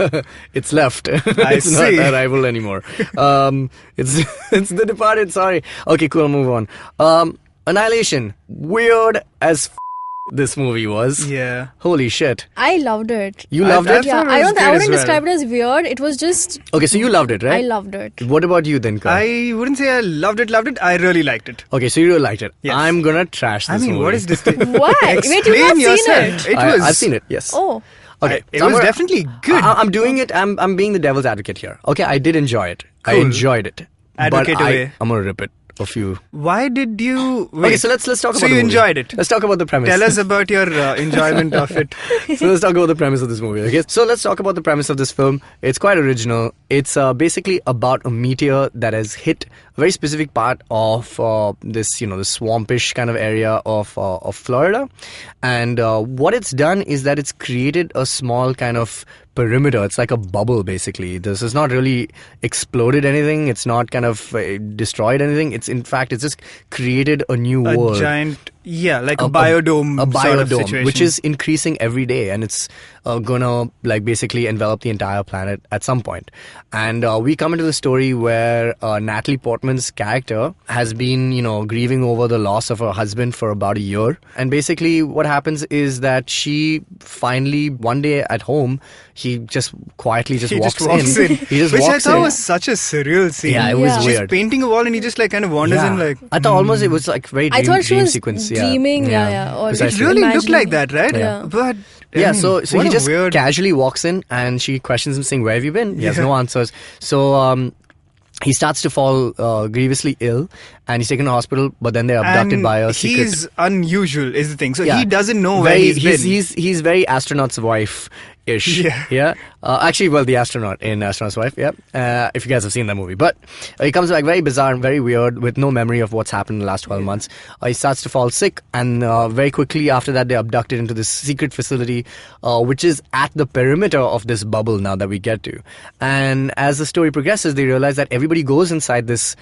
It's left. I It's see. not Arrival anymore. It's The Departed. Sorry. Okay, cool. I'll move on. Annihilation. Weird as this movie was. Yeah. Holy shit. I loved it. You I- loved I it? Yeah, thought it I was don't. good I as wouldn't well. describe it as weird. It was just. Okay, so you loved it, right? I loved it. What about you then, Kar? I wouldn't say I loved it. I really liked it. Okay, so you really liked it. Yes. I'm gonna trash this I mean, movie. what is this? Why? Wait, you've Explain not yourself. seen it? It was. I've seen it, yes. Oh, Okay, It so I'm was gonna- definitely good. I'm doing it. I'm being the devil's advocate here. Okay, I did enjoy it. I Cool. enjoyed it. Advocate but away. I'm gonna rip it. of you. Why did you... Wait. Okay, so let's talk about So the you movie. enjoyed it? Let's talk about the premise. Tell us about your enjoyment of it. So let's talk about the premise of this movie. Okay, so let's talk about the premise of this film. It's quite original. It's basically about a meteor that has hit a very specific part of this, the swampish kind of area of Florida, and what it's done is that it's created a small kind of perimeter. It's like a bubble, basically. This is not really exploded anything. It's not kind of destroyed anything. It's just created a new world. A giant, like a biodome sort of situation. Which is increasing every day, and it's gonna basically envelop the entire planet at some point. And we come into the story where Natalie Portman's character has been, grieving over the loss of her husband for about a year. And basically what happens is that she finally, one day at home, he just quietly walks in. He just Which walks I thought in. was such a surreal scene. Yeah, it was She's weird. painting a wall and he just kind of wanders in like... I thought almost it was like very I thought she dream was sequence. dreaming, or It Precisely. really looked imagining. like that, right? Yeah. But... Yeah, so what he a just weird... casually walks in and she questions him, saying, "Where have you been?" He has no answers. So he starts to fall grievously ill, and he's taken to hospital. But then they're abducted And by a secret. he's unusual, is the thing. So Yeah. he doesn't know where he's been. He's very astronaut's wife-ish. Yeah. Actually, the astronaut in Astronaut's Wife. Yeah. If you guys have seen that movie, but he comes back very bizarre and very weird, with no memory of what's happened in the last 12 months. He starts to fall sick, and very quickly after that, they're abducted into this secret facility, which is at the perimeter of this bubble now that we get to. And as the story progresses, they realize that everybody goes inside this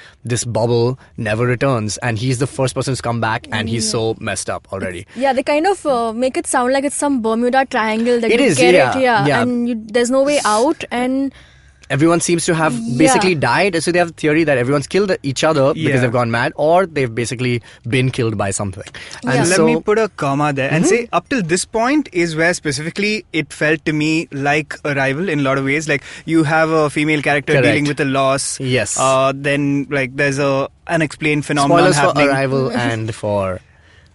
bubble, never returns, and he's the first person to come back, and he's so messed up already. Yeah, they kind of make it sound like it's some Bermuda Triangle that It you is, get yeah. and there's no way out, and Everyone seems to have basically died, so they have a theory that everyone's killed each other because they've gone mad, or they've basically been killed by something. And Let me put a comma there and say up till this point is where specifically it felt to me like Arrival in a lot of ways. Like you have a female character dealing with a loss. Yes. Then there's a unexplained phenomenon Spoilers happening. for Arrival and for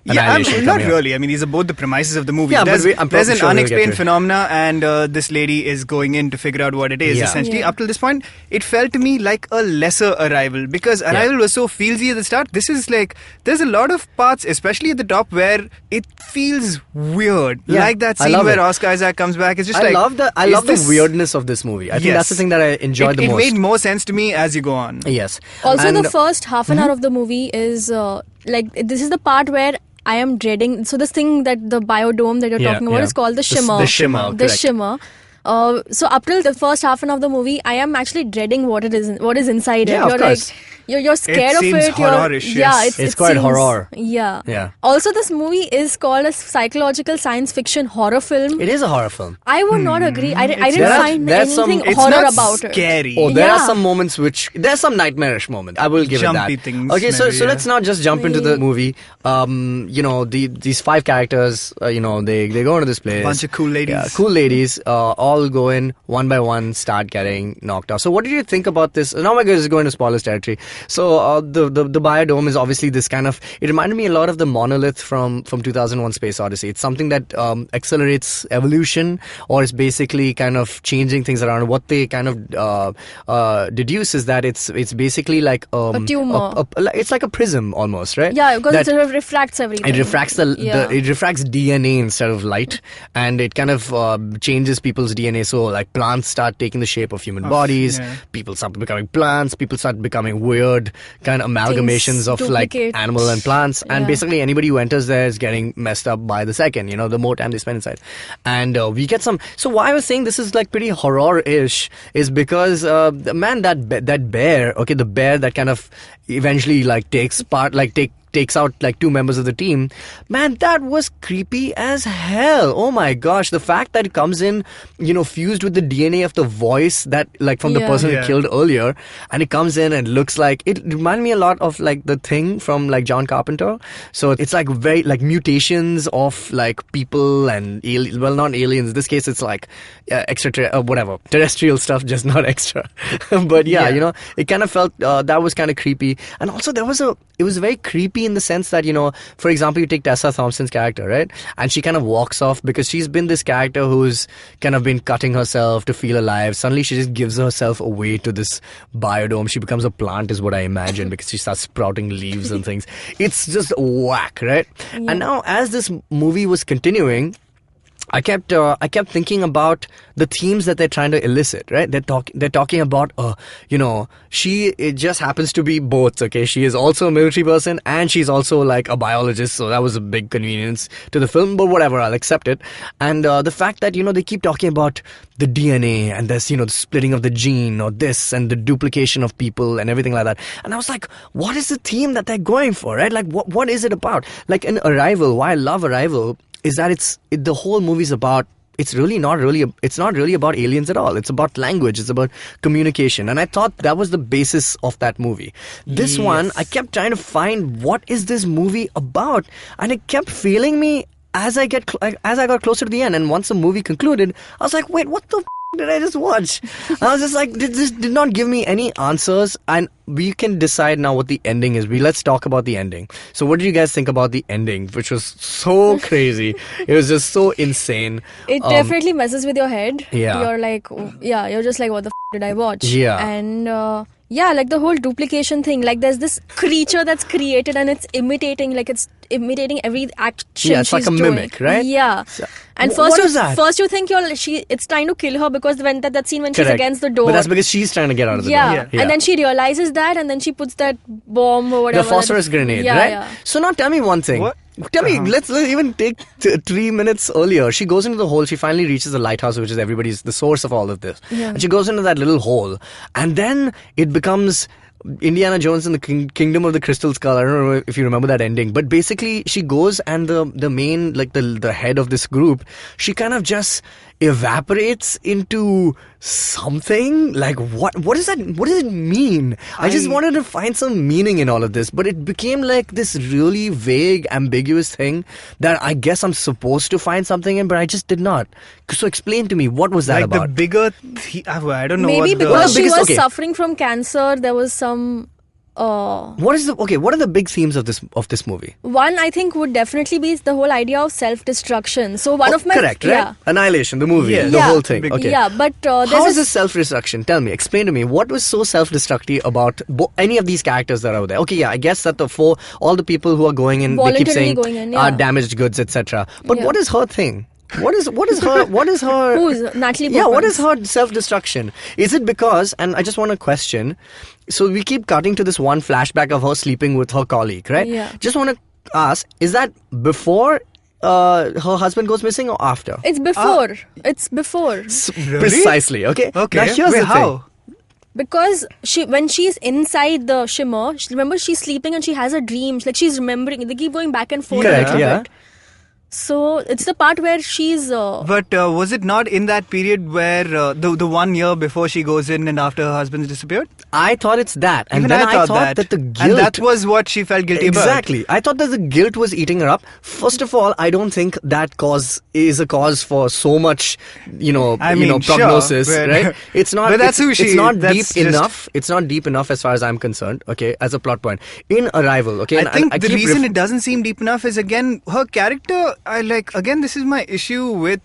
Yeah, Annihilation not coming up. really. I mean, these are both the premises of the movie. Yeah, there's but I'm there's an sure we'll get unexplained to it. phenomena, and this lady is going in to figure out what it is. Yeah. Essentially, Yeah. up till this point, it felt to me like a lesser Arrival, because Arrival was so feelsy at the start. This is like, there's a lot of parts, especially at the top, where it feels weird. Yeah, Like that I scene love where it. Oscar Isaac comes back. It's just I like, love the this- weirdness of this movie. I think that's the thing that I enjoyed the It most. made more sense to me as you go on. Yes. also And- the first half an hour of the movie is this is the part where I am dreading. So this thing that the biodome that you're talking about is called the shimmer. The shimmer. The correct. shimmer. So up till the first half an hour of the movie, I am actually dreading what is inside Yeah, it. of You're course. like you're scared It of seems it. horror-ish, Yeah, yes. It's it quite seems- horror. Yeah. Yeah. Also, this movie is called a psychological science fiction horror film. It is a horror film. I would not agree. I didn't There are- find there's some- anything It's horror not about it. scary. Oh, there are Yeah. some moments there's some nightmarish moments. I will give Jumpy it that. things, Okay, so maybe, so yeah. let's not just jump into the movie. These five characters, they go into this place. Bunch of cool ladies. Yeah, cool ladies. All go in one by one, start getting knocked out. So what did you think about this? Now we're going to go into spoilers territory. So the biodome is obviously this kind of. It reminded me a lot of the monolith from 2001: Space Odyssey. It's something that accelerates evolution, or is basically kind of changing things around. What they kind of deduce is that it's basically like A tumor. It's like a prism almost, right? Yeah, because That- it refracts everything. it refracts it refracts DNA instead of light, and it kind of changes people's DNA. So like plants start taking the shape of human bodies. yeah. People start becoming plants. People start becoming weird kind of amalgamations of like duplicate. animal and plants. And Yeah. basically anybody who enters there is getting messed up by the second. The more time they spend inside, and we get some. So why I was saying this is like pretty horror-ish is because man, that bear. Okay, the bear that kind of eventually like takes out like two members of the team. Man, that was creepy as hell. Oh my gosh, the fact that it comes in, fused with the DNA of the voice that like from the Yeah. person Yeah. who killed earlier, and it comes in and looks like it reminded me a lot of like The Thing from like John Carpenter. So it's like very like mutations of like people and not aliens. In this case, it's like whatever terrestrial stuff, just not extra. But yeah, it kind of felt that was kind of creepy, and also it was a very creepy creepy in the sense that, for example, you take Tessa Thompson's character, right? And she kind of walks off because she's been this character who's kind of been cutting herself to feel alive. Suddenly she just gives herself away to this biodome. She becomes a plant is what I imagine, because she starts sprouting leaves and things. It's just whack, right? Yeah. And now as this movie was continuing, I kept thinking about the themes that they're trying to elicit, right? They're talking about, it just happens to be both, okay? She is also a military person and she's also like a biologist, so that was a big convenience to the film, but whatever, I'll accept it. And the fact that, they keep talking about the DNA and this, the splitting of the gene or this and the duplication of people and everything like that. And I was like, what is the theme that they're going for, right? Like, what is it about? Like in Arrival, why I love Arrival is that the whole movie's about, it's not really about aliens at all. It's about language. It's about communication. And I thought that was the basis of that movie. This one, I kept trying to find what is this movie about, and it kept failing me as I got closer to the end. And once the movie concluded, I was like, wait, what the did I just watch? I was just like, this did not give me any answers, and we can decide now what the ending is. Let's talk about the ending. So what did you guys think about the ending, which was so crazy? It was just so insane. It definitely messes with your head. Yeah. You're like, you're just like, what the did I watch? Yeah. And like the whole duplication thing. Like there's this creature that's created and it's imitating every action it's she's like a doing. mimic, right? Yeah. So, and what is that? First you think it's trying to kill her because when that scene when she's Correct. against the door. But that's because she's trying to get out of the door. Yeah. And then she realizes that, and then she puts that bomb or whatever. The phosphorus grenade, right? Yeah. So now tell me one thing. What? Tell me, let's even take 3 minutes earlier. She goes into the hole. She finally reaches the lighthouse, which is the source of all of this. Yeah. And she goes into that little hole. And then it becomes Indiana Jones and the Kingdom of the Crystal Skull. I don't know if you remember that ending. But basically, she goes and the main, like the head of this group, she kind of just evaporates into something. Like what is that? What does it mean? I just wanted to find some meaning in all of this, but it became like this really vague, ambiguous thing that I guess I'm supposed to find something in, but I just did not. So explain to me, what was that like about? the bigger I don't know. Maybe what the, because she was okay. suffering from cancer, there was some. What are the big themes of this movie? One, I think, would definitely be the whole idea of self-destruction. So one of my correct, right? Yeah. Annihilation, the movie, Yeah. the Yeah. whole thing. Okay. Yeah, but How there's is this self-destruction? Tell me, explain to me. What was so self-destructive about any of these characters that are there? Okay, yeah, I guess that all the people who are going in, they keep Voluntarily saying going in, yeah. damaged goods, etc. But Yeah. what is her thing? What is her? Who's Natalie Yeah, what Portman's? is her self-destruction? Is it because, and I just want to question, so we keep cutting to this one flashback of her sleeping with her colleague, right? Yeah. Just want to ask, is that before her husband goes missing or after? It's before. It's before. Really? Precisely, okay? Okay. Now here's Wait, the how? thing. Because when she's inside the shimmer, remember she's sleeping and she has a dream. Like she's remembering. They keep going back and forth. Correct, a little yeah. bit. So it's the part where she's. But was it not in that period where the 1 year before she goes in and after her husband's disappeared? I thought it's that. And Even then I thought that the guilt... And that was what she felt guilty about. Exactly. I thought that the guilt was eating her up. First of all, I don't think that cause is a cause for so much, prognosis, sure, but right? It's not. but that's who she It's not that's deep just- enough. It's not deep enough as far as I'm concerned. Okay, as a plot point in Arrival. Okay, I and think the keep reason it doesn't seem deep enough is again her character. This is my issue with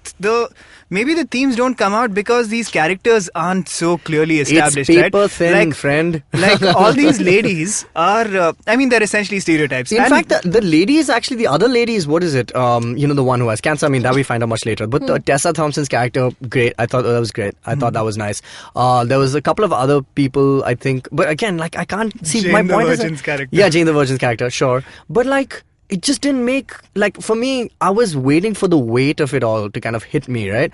maybe the themes don't come out because these characters aren't so clearly established. It's paper right? thin, friend. Like all these ladies are. They're essentially stereotypes. In And fact, the lady is actually the other lady is what is it? The one who has cancer. I mean, that we find out much later. But Tessa Thompson's character, great. I thought that was great. I thought that was nice. There was a couple of other people, I think. But again, like I can't see Jane my the point. Virgin's character. Yeah, Jane the Virgin's character, sure. But like, it just didn't make, like, for me, I was waiting for the weight of it all to kind of hit me, right?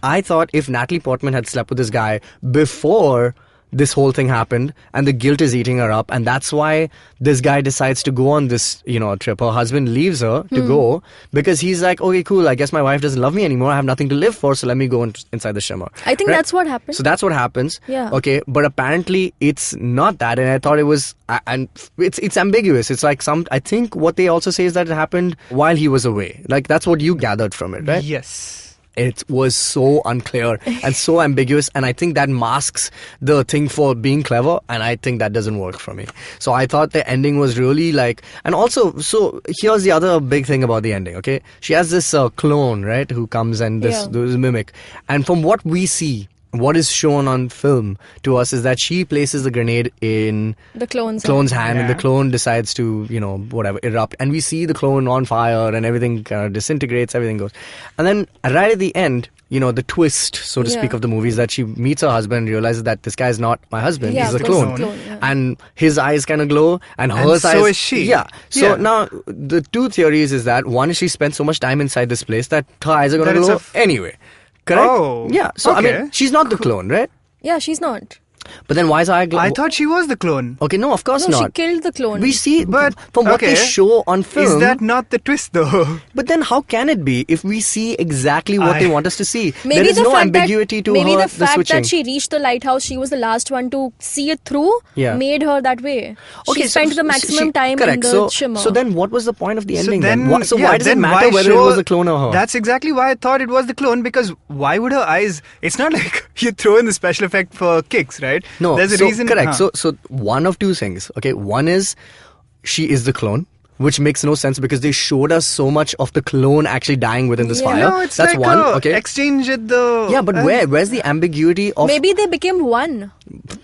I thought if Natalie Portman had slept with this guy before this whole thing happened and the guilt is eating her up, and that's why this guy decides to go on this trip. Her husband leaves her to go because he's like, okay, cool, I guess my wife doesn't love me anymore, I have nothing to live for, so let me go inside the shimmer. I think that's what happened. So that's what happens. Yeah. Okay, but apparently it's not that, and I thought it was, and it's ambiguous. It's like I think what they also say is that it happened while he was away. Like that's what you gathered from it, right? Yes. it was so unclear and so ambiguous, and I think that masks the thing for being clever, and I think that doesn't work for me. So I thought the ending was really like, and also, so here's the other big thing about the ending, okay? She has this clone, right, who comes and this mimic, and from what we see, what is shown on film to us is that she places the grenade in the clone's hand, and the clone decides to, whatever, erupt, and we see the clone on fire and everything kind of disintegrates, everything goes. And then right at the end, the twist, so to speak, of the movie is that she meets her husband and realizes that this guy is not my husband, he's a clone. And his eyes kind of glow, and hers eyes... so is she. Yeah. So now, the two theories is that, one is she spent so much time inside this place that her eyes are going to glow anyway. Correct? Oh. Yeah. So, I mean, she's not the clone, right? Yeah, she's not. But then why is I thought she was the clone. Okay, no, of course No, not. she killed the clone. We see, But, from what they show on film... Is that not the twist, though? But then how can it be if we see exactly what they want us to see? Maybe there is the no fact ambiguity to maybe her, the fact switching. that she reached the lighthouse, she was the last one to see it through, made her that way. Okay, she spent the maximum time in the shimmer. So then what was the point of the ending then? why does it matter whether it was the clone or her? That's exactly why I thought it was the clone, because why would her eyes... It's not like you throw in the special effect for kicks, right? No, there's a reason. Correct. So one of two things. Okay, one is she is the clone, which makes no sense because they showed us so much of the clone actually dying within this fire. No, it's that's like one. Okay, exchange at the... Yeah, but where's the ambiguity of... Maybe they became one.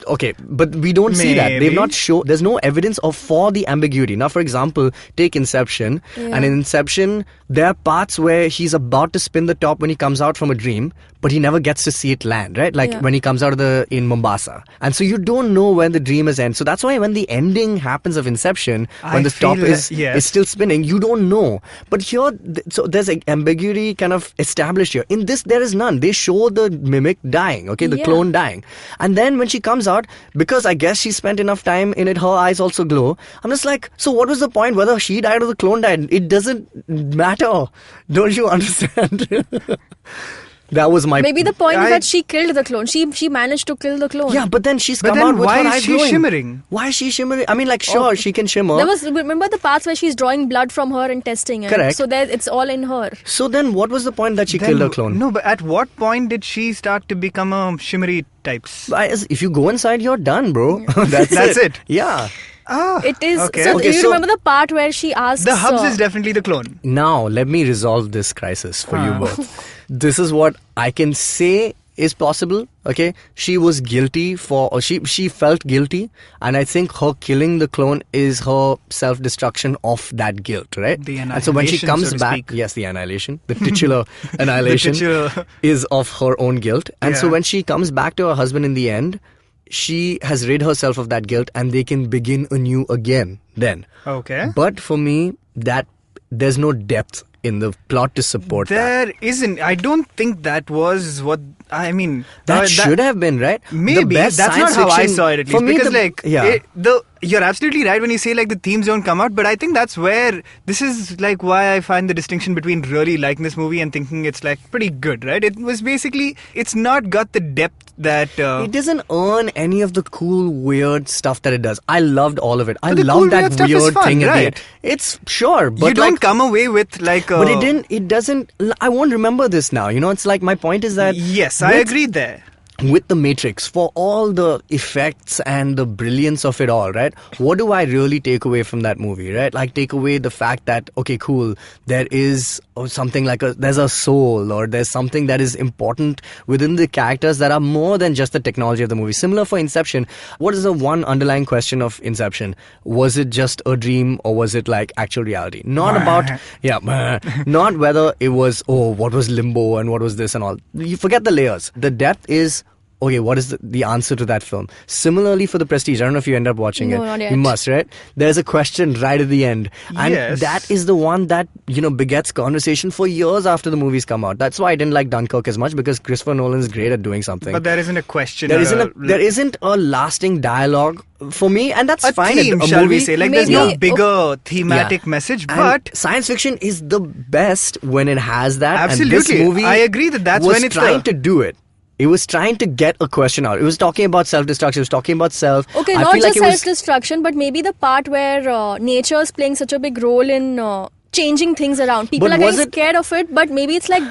Okay, but we don't see that. They've not shown... There's no evidence for the ambiguity. Now, for example, take Inception. And in Inception, there are parts where he's about to spin the top when he comes out from a dream, but he never gets to see it land, right? Like when he comes out of in Mombasa. And so you don't know when the dream is end. So that's why when the ending happens of Inception, when the top is still spinning, you don't know. But here, so there's an ambiguity kind of established here. In this, there is none. They show the mimic dying, okay, the clone dying. And then when she comes out, because I guess she spent enough time in it, her eyes also glow. I'm just like, so what was the point whether she died or the clone died? It doesn't matter. Don't you understand? That was my... Maybe the point is that she killed the clone. She managed to kill the clone. Yeah, but then she's come out with her eyes glowing. Why is she shimmering? Why is she shimmering? I mean, like, sure, she can shimmer. Remember the parts where she's drawing blood from her and testing it? Correct. So that it's all in her. So then what was the point that she killed her clone? No, but at what point did she start to become a shimmery types? If you go inside, you're done, bro. That's it. Yeah. Oh, it is. Okay. So do you remember the part where she asks... The hubs is definitely the clone. Now, let me resolve this crisis for you both. This is what I can say is possible. Okay, she was guilty or she felt guilty, and I think her killing the clone is her self-destruction of that guilt, right? The annihilation, and so when she comes so back, yes, the annihilation, the titular annihilation is of her own guilt. And so when she comes back to her husband in the end, she has rid herself of that guilt, and they can begin anew again then. Okay. But for me, that there's no depth in the plot to support that. There isn't. I don't think that was what... I mean... That should have been, right? Maybe. That's not how I saw it, at least. For me, because, you're absolutely right when you say, like, the themes don't come out, but I think that's where... This is, like, why I find the distinction between really liking this movie and thinking it's, like, pretty good, right? It was basically... It's not got the depth that... it doesn't earn any of the cool, weird stuff that it does. I loved all of it. I love love that weird fun, thing right? at the end. It's sure, but you don't come away with, like... But it doesn't... I won't remember this now. It's like my point is that... Yes, I agree there. With The Matrix, for all the effects and the brilliance of it all, right? What do I really take away from that movie, right? Like, take away the fact that, okay, cool, there is something like there's a soul, or there's something that is important within the characters that are more than just the technology of the movie. Similar for Inception. What is the one underlying question of Inception? Was it just a dream, or was it like actual reality? Not about, not whether it was, what was limbo and what was this and all. You forget the layers. The depth is, okay, what is the answer to that film? Similarly for The Prestige, I don't know if you end up watching it. Not yet. You must, right? There's a question right at the end. And that is the one that, begets conversation for years after the movies come out. That's why I didn't like Dunkirk as much, because Christopher Nolan is great at doing something. But there isn't a question. There isn't a lasting dialogue for me, and that's fine. Theme, shall we say? Like, there's no bigger thematic message, but... And science fiction is the best when it has that. Absolutely. And this movie I agree that's when it's trying to do it. It was trying to get a question out. It was talking about self-destruction. It was talking about self. Okay, not just self-destruction, but maybe the part where nature is playing such a big role in changing things around. People are getting scared of it, but maybe it's like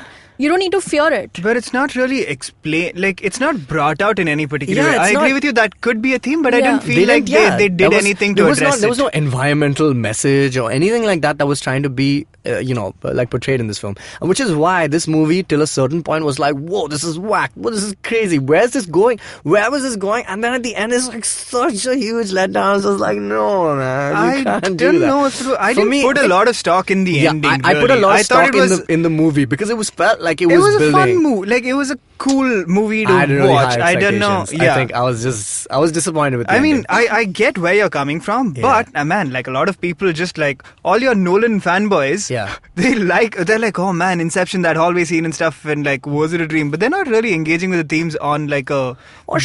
You don't need to fear it. But it's not really it's not brought out in any particular way. Yeah, I agree with you, that could be a theme, but I didn't feel like they did anything to address it. There was no environmental message or anything like that was trying to be, like portrayed in this film. Which is why this movie, till a certain point, was like, whoa, this is whack. Whoa, this is crazy. Where's this going? Where was this going? And then at the end, it's like such a huge letdown. I was just like, no, man, you can't do that. I didn't put a lot of stock in the ending. I put a lot of stock in the movie because it felt like it was building. A fun movie. Like, it was a cool movie to watch. I don't know. Yeah. I think I was disappointed with the ending. I get where you're coming from, but man, like, a lot of people just like all your Nolan fanboys. Yeah. They're like, oh man, Inception, that hallway scene and stuff, and like, was it a dream? But they're not really engaging with the themes on like a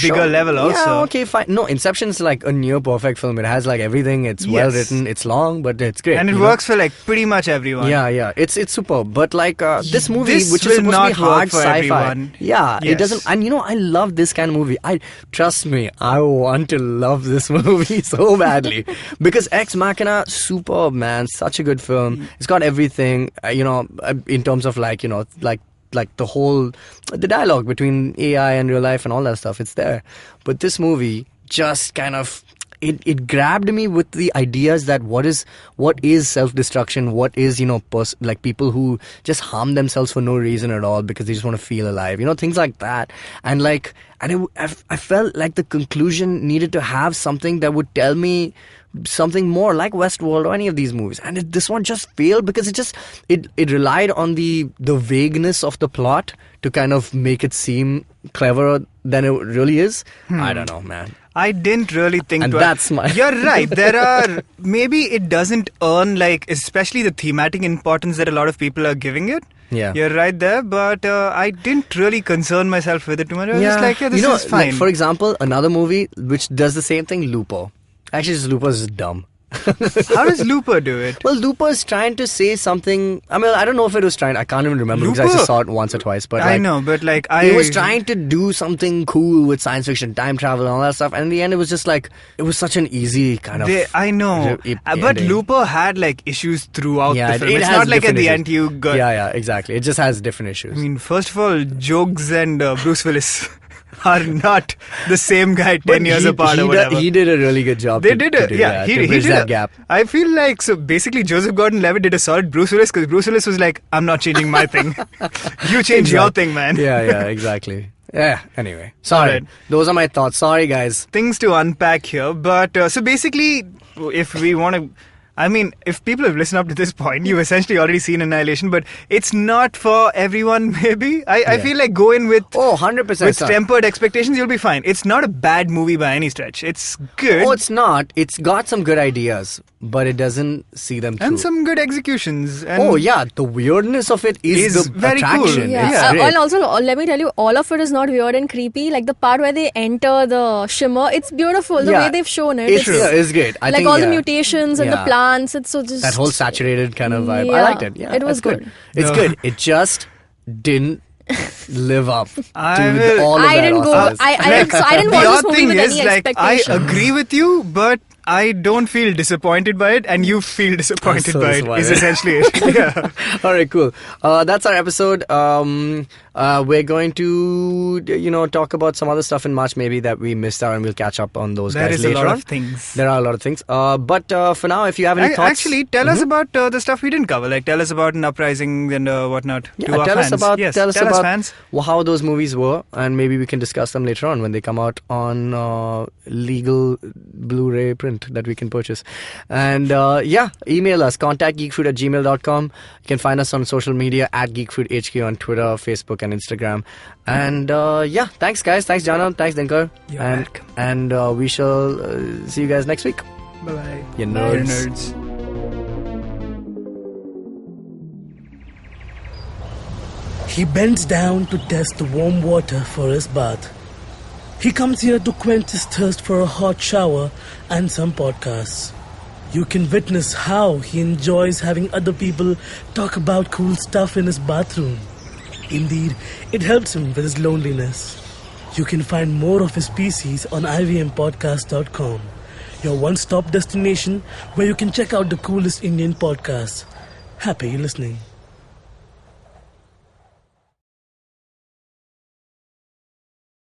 bigger level also. Yeah, okay, fine. No, Inception's like a near perfect film. It has like everything. It's well written. It's long, but it's great. And it works for like pretty much everyone. Yeah. It's superb. But like this movie, which is supposed to be hard sci-fi. Everyone. Yeah, it doesn't. And I love this kind of movie. Trust me, I want to love this movie so badly because Ex Machina, superb, man. Such a good film. It's got everything. In terms of like the dialogue between AI and real life and all that stuff. It's there. But this movie just kind of it grabbed me with the ideas that what is self-destruction, what is like people who just harm themselves for no reason at all because they just want to feel alive, things like that. And like I felt like the conclusion needed to have something that would tell me something more, like Westworld or any of these movies, and this one just failed because it relied on the vagueness of the plot to kind of make it seem cleverer than it really is. I don't know, man. I didn't really think. And that's my. You're right. There are maybe it doesn't earn like especially the thematic importance that a lot of people are giving it. Yeah, you're right there, but I didn't really concern myself with it too much. I was just like, this is fine. Like, for example, another movie which does the same thing, Looper. Actually, Looper is dumb. How does Looper do it? Well, Looper is trying to say something. I mean, I don't know if it was trying. I can't even remember because I just saw it once or twice. But I know, but like it was trying to do something cool with science fiction, time travel, and all that stuff. And in the end, it was just like it was such an easy kind of. I know, but Looper had like issues throughout the film. It's not like at the end you got. Yeah, exactly. It just has different issues. I mean, first of all, Jogs and Bruce Willis are not the same guy 10 years apart or whatever. He did a really good job. They did it. Yeah, he bridge did that gap. I feel like, so basically Joseph Gordon-Levitt did a solid Bruce Willis because Bruce Willis was like, I'm not changing my thing. You change your thing, man. Yeah, exactly. Yeah, anyway. Sorry. Right. Those are my thoughts. Sorry, guys. Things to unpack here. But so basically, if we want to... I mean, if people have listened up to this point, you've essentially already seen Annihilation, but it's not for everyone, maybe. I feel like go in with 100% with tempered expectations, you'll be fine. It's not a bad movie by any stretch. It's good. Oh, it's not. It's got some good ideas, but it doesn't see them through. And some good executions. And the weirdness of it is the very attraction. Cool. Yeah. And also, let me tell you, all of it is not weird and creepy. Like the part where they enter the shimmer, it's beautiful. The way they've shown it. It's great. I think, all the mutations and the plants. It's so just that whole saturated kind of vibe. I liked it. Yeah, it was good. It's good. It just didn't live up to all of I that. I didn't watch this movie with any expectation. I agree with you, but I don't feel disappointed by it, and you feel disappointed by it. Is essentially it. Yeah. All right, cool. That's our episode. We're going to, talk about some other stuff in March maybe that we missed out, and we'll catch up on those guys later on. There is a lot of things. There are a lot of things. But for now, if you have any thoughts, actually tell us about the stuff we didn't cover. Like tell us about an uprising and whatnot. Yeah, tell us about fans. How those movies were, and maybe we can discuss them later on when they come out on legal Blu-ray print that we can purchase. And email us, contactgeekfruit@gmail.com. You can find us on social media at GeekFruitHQ on Twitter, Facebook and Instagram. And thanks guys. Thanks Jaanam. Thanks Dinkar. You're welcome. And we shall see you guys next week. Bye-bye. You nerds. You're nerds. He bends down to test the warm water for his bath. He comes here to quench his thirst for a hot shower and some podcasts. You can witness how he enjoys having other people talk about cool stuff in his bathroom. Indeed, it helps him with his loneliness. You can find more of his species on ivmpodcast.com, your one-stop destination where you can check out the coolest Indian podcasts. Happy listening.